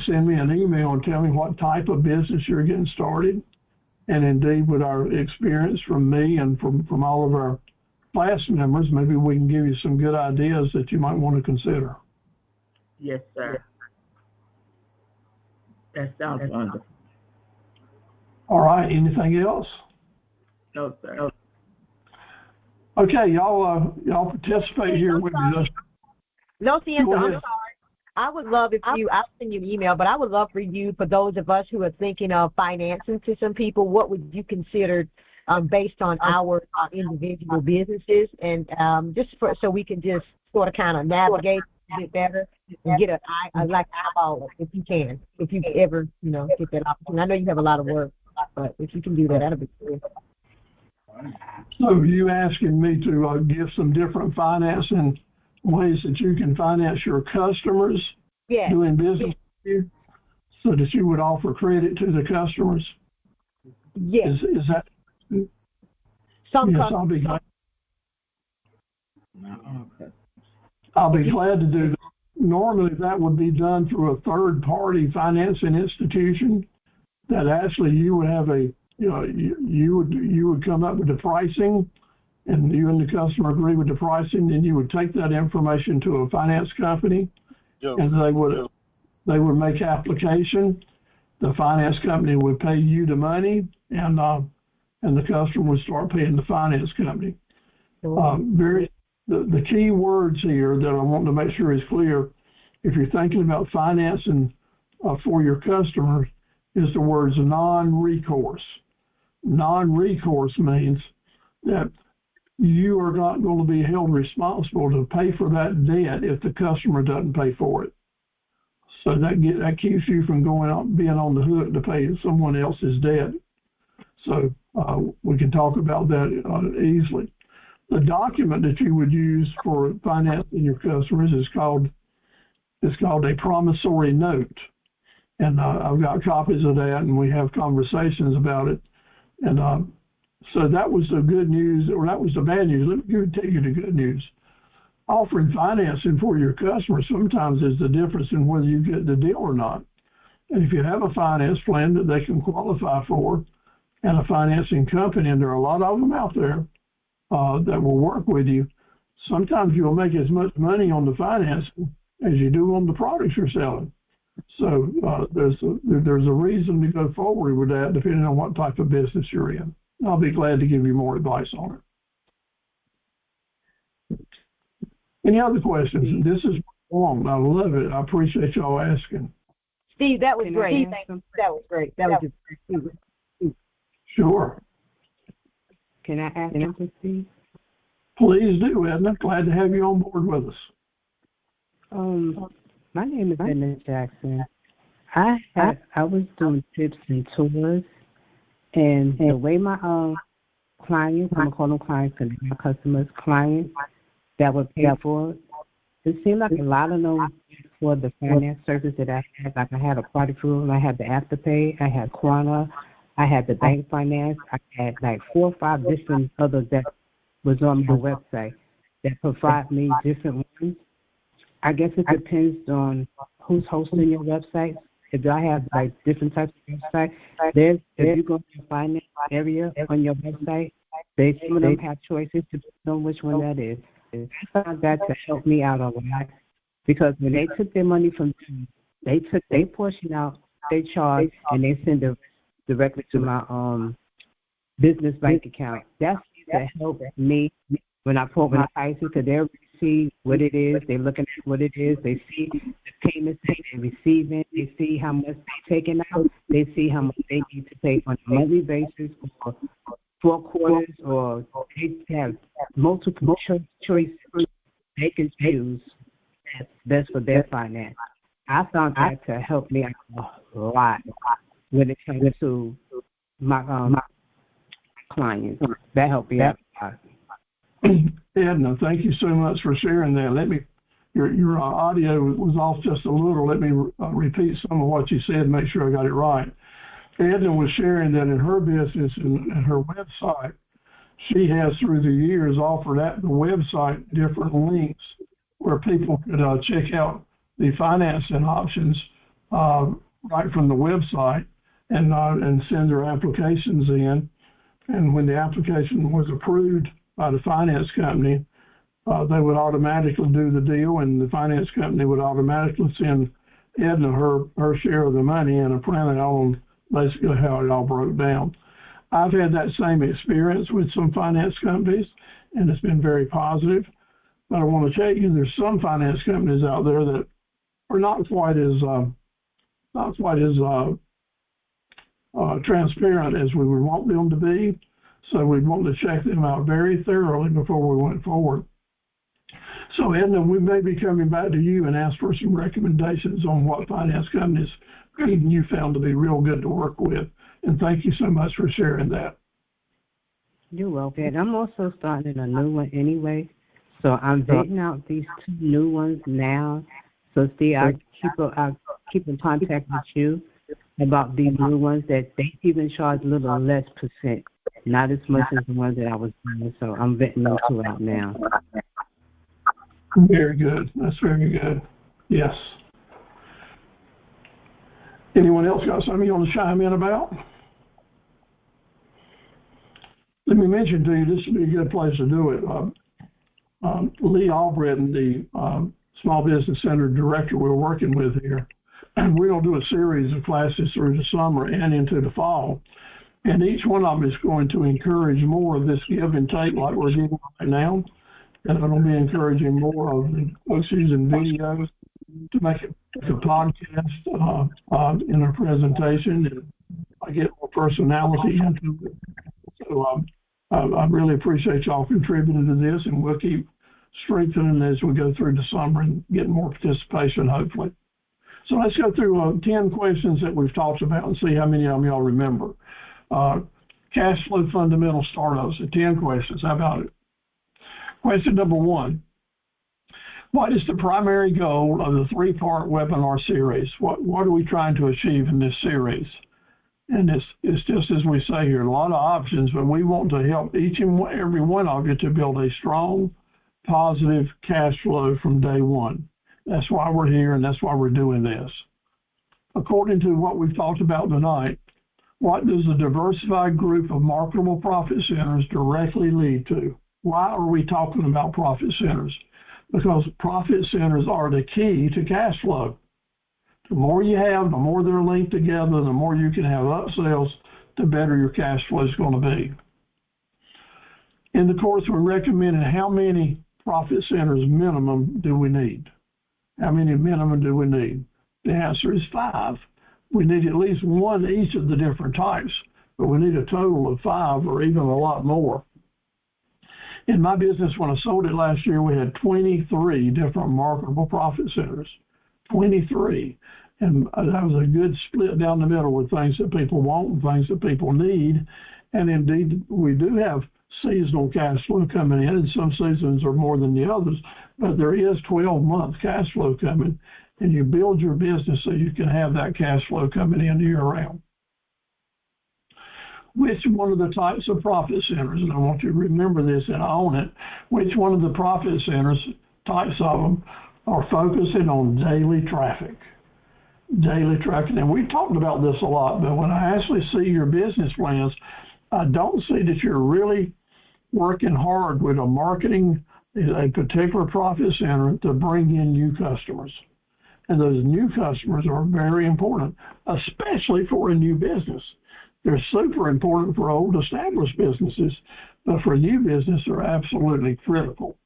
send me an email and tell me what type of business you're getting started. And indeed, with our experience from me and from all of our class members, maybe we can give you some good ideas that you might want to consider. Yes, sir. That sounds wonderful. All right. Anything else? No, sir. Okay, y'all participate here with me. No, Sienna, I'm sorry. I would love if I'll send you an email, but I would love for those of us who are thinking of financing to some people, what would you consider based on our individual businesses, and so we can just sort of kind of navigate a bit better and get like eyeball if you ever, get that opportunity. I know you have a lot of work, but if you can do that, that'll be good. So you asking me to give some different financing ways that you can finance your customers doing business with you, so that you would offer credit to the customers? Yes. Is that? Some yes, I'll be glad. I'll be glad to do that. Normally, that would be done through a third-party financing institution. That actually you would have you would come up with the pricing, and you and the customer agree with the pricing, then you would take that information to a finance company, and they would make application. The finance company would pay you the money, and the customer would start paying the finance company. The key words here that I want to make sure is clear, if you're thinking about financing for your customers, is the words non-recourse. Non-recourse means that you are not going to be held responsible to pay for that debt if the customer doesn't pay for it. So that keeps you from going out being on the hook to pay someone else's debt. So we can talk about that easily. The document that you would use for financing your customers is called a promissory note. And I've got copies of that, and we have conversations about it. And so that was the good news, or that was the bad news. Let me tell you the good news. Offering financing for your customers sometimes is the difference in whether you get the deal or not. And if you have a finance plan that they can qualify for, and a financing company, and there are a lot of them out there that will work with you, sometimes you'll make as much money on the financing as you do on the products you're selling. So there's a reason to go forward with that, depending on what type of business you're in. I'll be glad to give you more advice on it. Any other questions? This is long. I love it. I appreciate y'all asking. Steve, that was great. That was great. That was great. Sure. Can I ask something, Steve? Please do, Edna. Glad to have you on board with us. My name is Edna Jackson. I was doing tips and tours, and the way my clients, I'm gonna call them clients because my customers, clients that would pay for it seemed like a lot of them for the finance service that I had. Like I had a product rule, I had the Afterpay, I had Quanta, I had the bank finance, I had like 4 or 5 different others that was on my website that provide me different ones. I guess it depends on who's hosting your website. If I have like different types of websites, if you go to the finance area on your website, some of them have choices to know which one that is. I found that to help me out a lot because when they took their money from me, they took their portion out, they charge, and they send it directly to my business bank account. That's to help me when I put my prices, because they'll see what it is, they're looking at what it is, they see the payments they're receiving, they see how much they're taking out, they see how much they need to pay on a monthly basis or 4 quarters, or they have multiple choices they can choose that's best for their finance. I found that to help me out a lot when it comes to my clients. That helped me out a lot. Edna, thank you so much for sharing that. Your audio was off just a little. Let me repeat some of what you said and make sure I got it right. Edna was sharing that in her business and her website, she has through the years offered at the website different links where people could check out the financing options right from the website and send their applications in. And when the application was approved by the finance company, they would automatically do the deal, and the finance company would automatically send Edna her share of the money and a printout on basically how it all broke down. I've had that same experience with some finance companies, and it's been very positive. But I want to tell you, there's some finance companies out there that are not quite as transparent as we would want them to be. So we'd want to check them out very thoroughly before we went forward. So Edna, we may be coming back to you and ask for some recommendations on what finance companies you found to be real good to work with. And thank you so much for sharing that. You're welcome. And I'm also starting a new one anyway. So I'm vetting out these 2 new ones now. So Steve, I'll keep in contact with you about these new ones that they even charge a little less percent. Not as much as the ones that I was doing. So I'm vetting those 2 out now. Very good. That's very good. Yes. Anyone else got something you want to chime in about? Let me mentioned to you, this would be a good place to do it. Lee Albritton, the Small Business Center director we're working with here, and we're going to do a series of classes through the summer and into the fall. And each one of them is going to encourage more of this give and take like we're doing right now. And I'm going to be encouraging more of the folks using videos to make it a podcast in our presentation. And I get more personality into it. So I really appreciate y'all contributing to this, and we'll keep strengthening as we go through the summer and get more participation, hopefully. So let's go through 10 questions that we've talked about and see how many of them y'all remember. Cash flow fundamental startups, 10 questions. How about it? Question number 1. What is the primary goal of the 3-part webinar series? What are we trying to achieve in this series? And it's just as we say here, a lot of options, but we want to help each and every one of you to build a strong, positive cash flow from day one. That's why we're here, and that's why we're doing this. According to what we've talked about tonight, what does a diversified group of marketable profit centers directly lead to? Why are we talking about profit centers? Because profit centers are the key to cash flow. The more you have, the more they're linked together, the more you can have upsells, the better your cash flow is going to be. In the course, we're recommending how many profit centers minimum do we need? How many minimum do we need? The answer is 5. We need at least one each of the different types, but we need a total of 5 or even a lot more. In my business, when I sold it last year, we had 23 different marketable profit centers. 23. And that was a good split down the middle with things that people want and things that people need. And indeed, we do have seasonal cash flow coming in, and some seasons are more than the others, but there is 12-month cash flow coming, and you build your business so you can have that cash flow coming in year-round. Which one of the types of profit centers, and I want you to remember this and own it, which one of the profit centers, types of them, are focusing on daily traffic? Daily traffic, and we've talked about this a lot, but when I actually see your business plans, I don't see that you're really working hard with marketing a particular profit center to bring in new customers. And those new customers are very important, especially for a new business. They're super important for old established businesses, but for a new business, they're absolutely critical.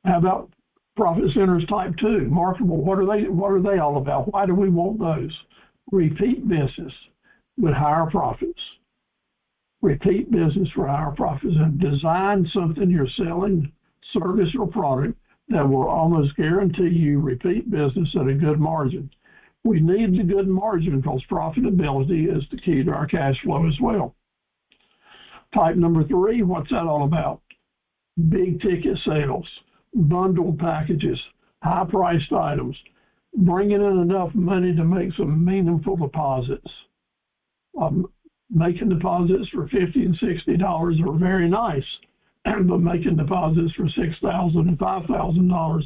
How about profit centers type 2, marketable? What are they all about? Why do we want those? Repeat business with higher profits. Repeat business for higher profits, and design something you're selling, service or product, that will almost guarantee you repeat business at a good margin. We need the good margin because profitability is the key to our cash flow as well. Type number 3, what's that all about? Big ticket sales, bundled packages, high-priced items, bringing in enough money to make some meaningful deposits. Making deposits for $50 and $60 are very nice, but making deposits for $6,000 and $5,000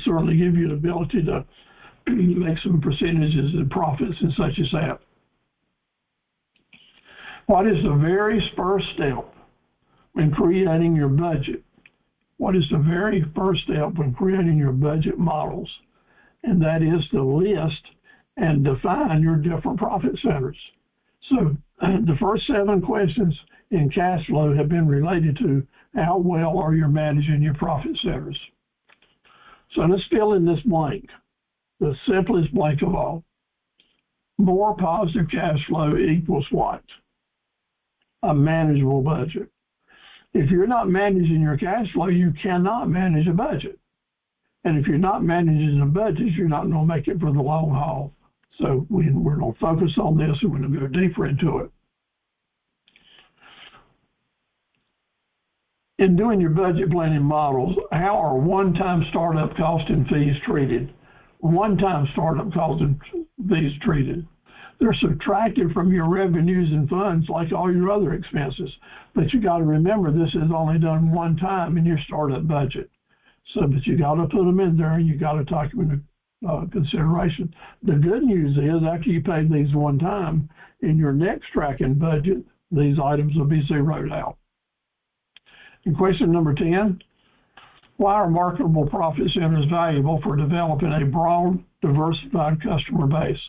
certainly give you the ability to make some percentages and profits and such as that. What is the very first step when creating your budget? What is the very first step when creating your budget models? And that is to list and define your different profit centers. So the first 7 questions in cash flow have been related to how well are you managing your profit centers. So let's fill in this blank, the simplest blank of all. More positive cash flow equals what? A manageable budget. If you're not managing your cash flow, you cannot manage a budget. And if you're not managing a budget, you're not going to make it for the long haul. So we're going to focus on this, and we're going to go deeper into it. In doing your budget planning models, how are one-time startup costs and fees treated? One-time startup costs and fees treated. They're subtracted from your revenues and funds like all your other expenses. But you got to remember, this is only done one time in your startup budget. So, but you got to put them in there, and you got to take them into consideration. The good news is after you pay these one time, in your next tracking budget, these items will be zeroed out. And question number 10, why are marketable profit centers valuable for developing a broad, diversified customer base?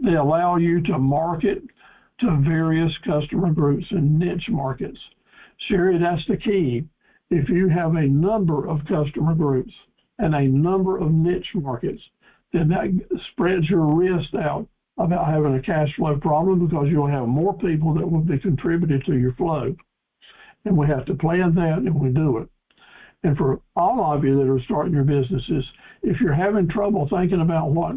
They allow you to market to various customer groups and niche markets. Sherry, that's the key. If you have a number of customer groups and a number of niche markets, then that spreads your risk out about having a cash flow problem, because you'll have more people that will be contributed to your flow. And we have to plan that, and we do it. And for all of you that are starting your businesses, if you're having trouble thinking about what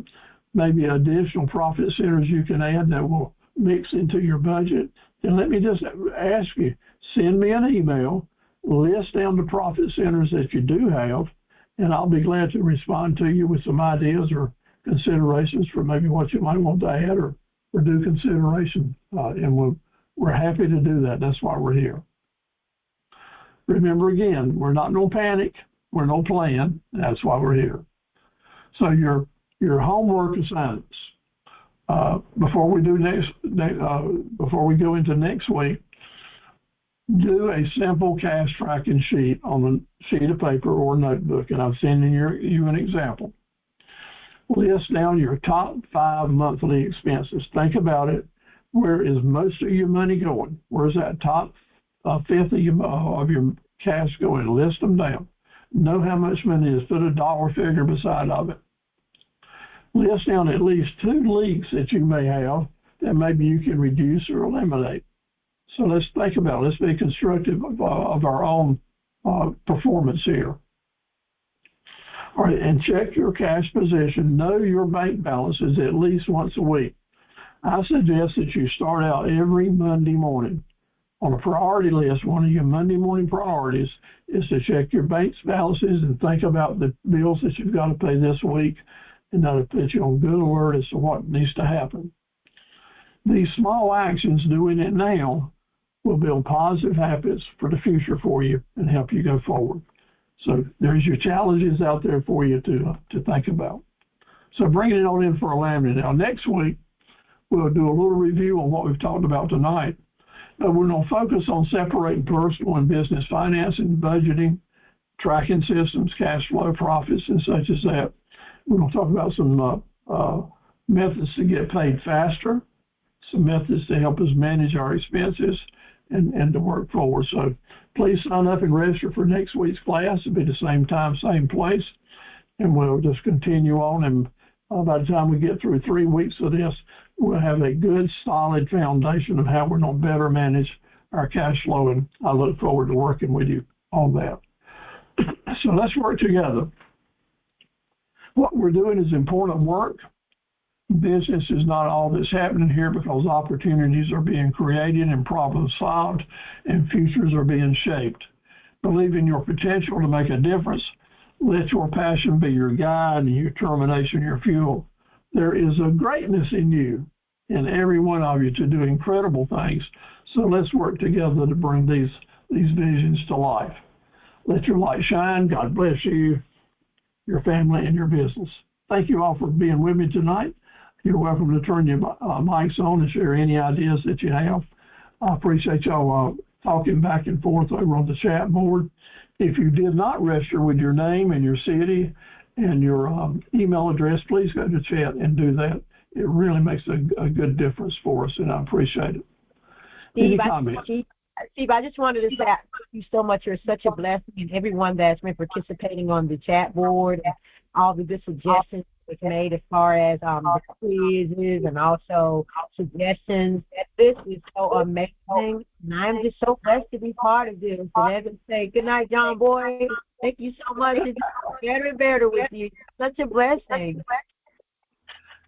maybe additional profit centers you can add that will mix into your budget, then let me just ask you, send me an email, list down the profit centers that you do have, and I'll be glad to respond to you with some ideas or considerations for maybe what you might want to add or do consideration. And we're happy to do that. That's why we're here. Remember again, we're not no panic, we're no plan. That's why we're here. So your homework assignments. Before we go into next week, do a simple cash tracking sheet on a sheet of paper or notebook, and I'm sending you an example. List down your top 5 monthly expenses. Think about it. Where is most of your money going? Where's that top fifth of your cash going? List them down. Know how much money is. Put a dollar figure beside of it. List down at least 2 leaks that you may have that maybe you can reduce or eliminate. So let's think about it. Let's be constructive of our own performance here. All right, and check your cash position. Know your bank balances at least once a week. I suggest that you start out every Monday morning on a priority list. One of your Monday morning priorities is to check your bank's balances and think about the bills that you've got to pay this week, and that'll put you on good alert as to what needs to happen. These small actions, doing it now, will build positive habits for the future for you and help you go forward. So there's your challenges out there for you to think about. So bringing it on in for a laminate. Now, next week, we'll do a little review on what we've talked about tonight. But we're going to focus on separating personal and business financing, budgeting, tracking systems, cash flow, profits, and such as that. We're going to talk about some methods to get paid faster, some methods to help us manage our expenses, and to work forward. So please sign up and register for next week's class. It'll be the same time, same place, and we'll just continue on. And by the time we get through 3 weeks of this, we'll have a good, solid foundation of how we're going to better manage our cash flow, and I look forward to working with you on that. So let's work together. What we're doing is important work. Business is not all that's happening here, because opportunities are being created and problems solved and futures are being shaped. Believe in your potential to make a difference. Let your passion be your guide and your determination your fuel. There is a greatness in you, in every one of you, to do incredible things. So let's work together to bring these visions to life. Let your light shine. God bless you, your family, and your business. Thank you all for being with me tonight. You're welcome to turn your mics on and share any ideas that you have. I appreciate y'all talking back and forth over on the chat board. If you did not register with your name and your city and your email address, please go to chat and do that. It really makes a good difference for us, and I appreciate it. Any comments? Steve, I just wanted to say thank you so much. You're such a blessing, and everyone that's been participating on the chat board and all the good suggestions was made as far as the quizzes and also suggestions. This is so amazing, and I'm just so blessed to be part of this. And as I say, good night, John Boy. Thank you so much. It's better and better with you. Such a blessing.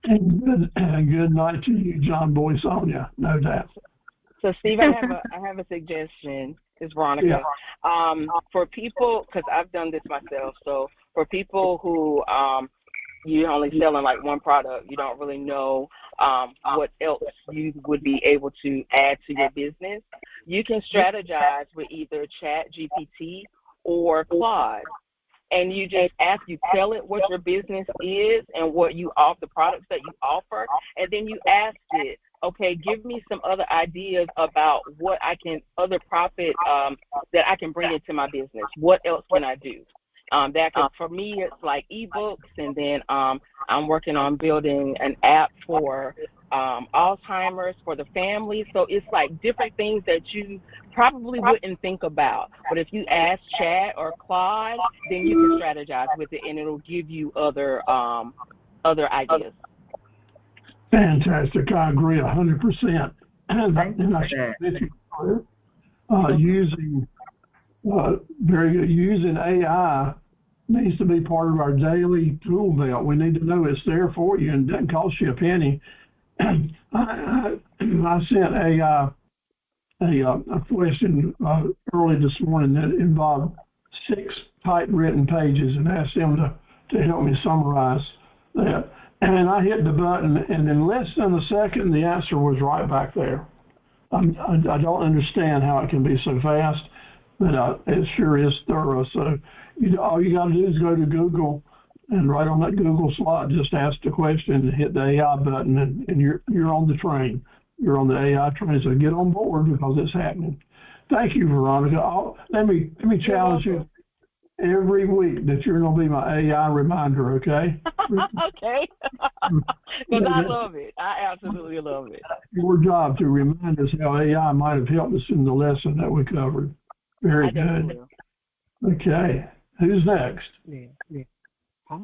And good night to you, John Boy, Sonia, no doubt. So, Steve, I have a suggestion. It's Veronica. Yeah. For people, because I've done this myself, so for people who you're only selling like one product, you don't really know what else you would be able to add to your business, you can strategize with either ChatGPT or Claude. And you just tell it what your business is and what you offer, the products that you offer, and then you ask it, okay, give me some other ideas about what other profit that I can bring into my business. What else can I do? For me, it's like ebooks, and then I'm working on building an app for Alzheimer's for the family. So it's like different things that you probably wouldn't think about. But if you ask Chad or Claude, then you can strategize with it, and it'll give you other ideas. Fantastic. I agree 100%. And I should mention using very good. Using AI needs to be part of our daily tool belt. We need to know it's there for you and it doesn't cost you a penny. I sent AI a question early this morning that involved 6 typewritten pages and asked them to help me summarize that. And I hit the button, and in less than a second, the answer was right back there. I don't understand how it can be so fast, but it sure is thorough. So all you got to do is go to Google, and right on that Google slot, just ask the question and hit the AI button, and you're on the train. You're on the AI train, so get on board because it's happening. Thank you, Veronica. Let me challenge you every week that you're going to be my AI reminder, okay? Okay. Because I love it. I absolutely love it. Your job to remind us how AI might have helped us in the lesson that we covered. Very good. Okay. Who's next? Yeah. I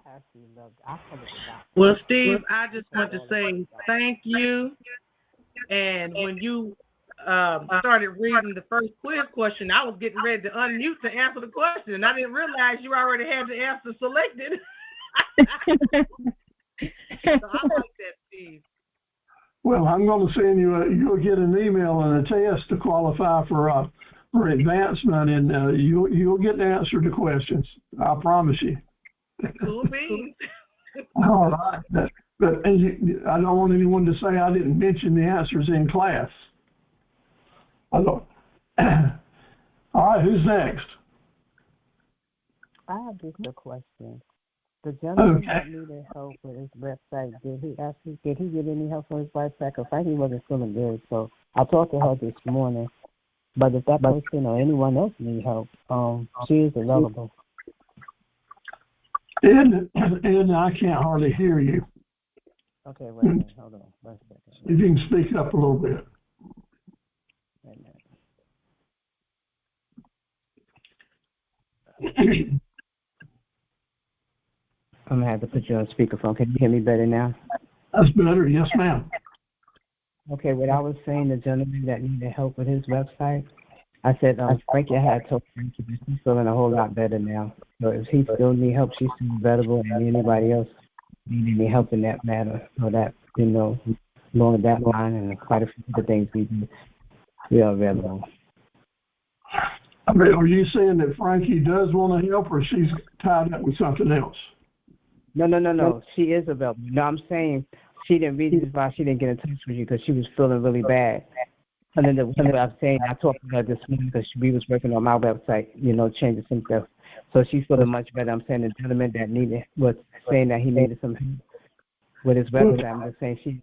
actually loved it. Well, Steve, I just want to say thank you. And when you started reading the first quiz question, I was getting ready to unmute to answer the question, and I didn't realize you already had the answer selected. So I like that, Steve. Well, I'm going to send you'll get an email and a test to qualify for advancement, and you'll get the answer to questions. I promise you. Cool beans. All right. But I don't want anyone to say I didn't mention the answers in class. All right, who's next? I have just a question. The gentleman that needed help with his website, did he get any help for his website? Because I think he wasn't feeling good, so I talked to her this morning. But if that person or anyone else needs help, she is available. Ed, I can't hardly hear you. Okay, wait a minute. Hold on. 1 second. If you can speak up a little bit. Wait a minute. I'm going to have to put you on speakerphone. Can you hear me better now? That's better. Yes, ma'am. Okay, what I was saying, the gentleman that needed help with his website, I said, Frankie had told Frankie that he's feeling a whole lot better now. So if he still needs help, she's still available, and anybody else need any help in that matter, or that, along that line, and quite a few other things we are available. I mean, are you saying that Frankie does want to help, or she's tied up with something else? No. She is available. No, I'm saying she didn't read this why she didn't get in touch with you because she was feeling really bad. And then I'm saying I talked to her this morning because we was working on my website, changing some stuff. So she's feeling much better. I'm saying the gentleman that was saying that he needed some help with his website. I'm just saying she's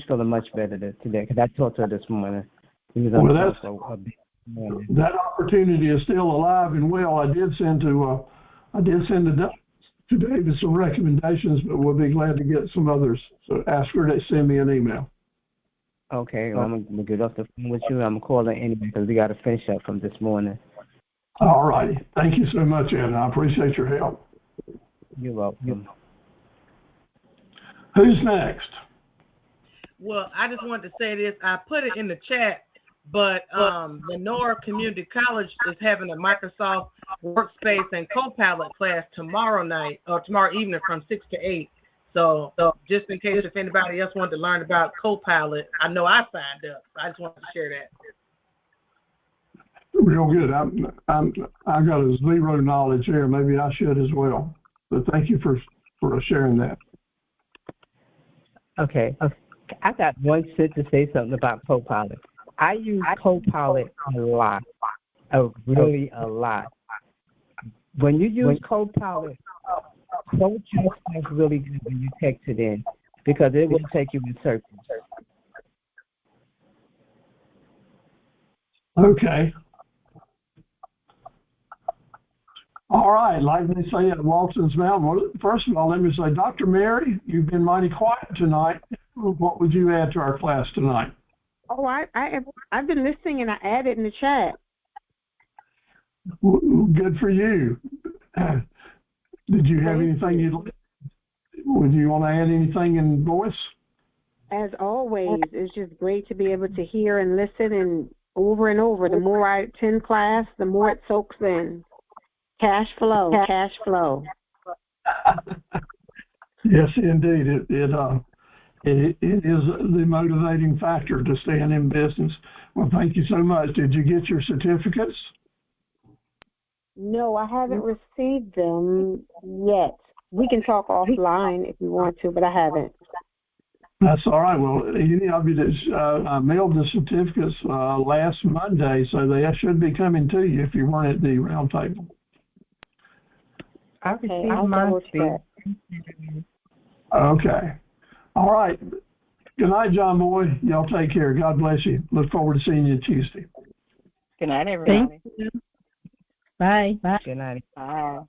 feeling much better today because I talked to her this morning. That opportunity is still alive and well. I did send to David some recommendations, but we'll be glad to get some others. So ask her to send me an email. Okay, well, I'm going to get off the phone with you. I'm calling anyway because we got to finish up from this morning. All righty. Thank you so much, Anna. I appreciate your help. You're welcome. Who's next? Well, I just wanted to say this. I put it in the chat, but Lenore Community College is having a Microsoft Workspace and Copilot class tomorrow evening from 6 to 8. So just in case if anybody else wanted to learn about Copilot, I know I signed up. So I just wanted to share that. Real good. I got a zero knowledge here. Maybe I should as well. But thank you for sharing that. Okay. I got one shit to say something about Copilot. I use Copilot a lot, really a lot. When you use Copilot, quote your stuff really good when you text it in because it will take you in circles. Okay. All right, like they say at Walton's Mountain, well, first of all, let me say, Dr. Mary, you've been mighty quiet tonight. What would you add to our class tonight? Oh, I've been listening and I added in the chat. Good for you. Did you have anything would you want to add anything in voice? As always, it's just great to be able to hear and listen and over. The more I attend class, the more it soaks in. Cash flow. Yes, indeed. It is the motivating factor to staying in business. Well, thank you so much. Did you get your certificates? No, I haven't received them yet. We can talk offline if you want to, but I haven't. That's all right. Well, any of you that mailed the certificates last Monday, so they should be coming to you if you weren't at the round table. I Okay, I'll double check. Okay. All right. Good night, John Boy. Y'all take care. God bless you. Look forward to seeing you Tuesday. Good night, everybody. Bye. Good night. Bye.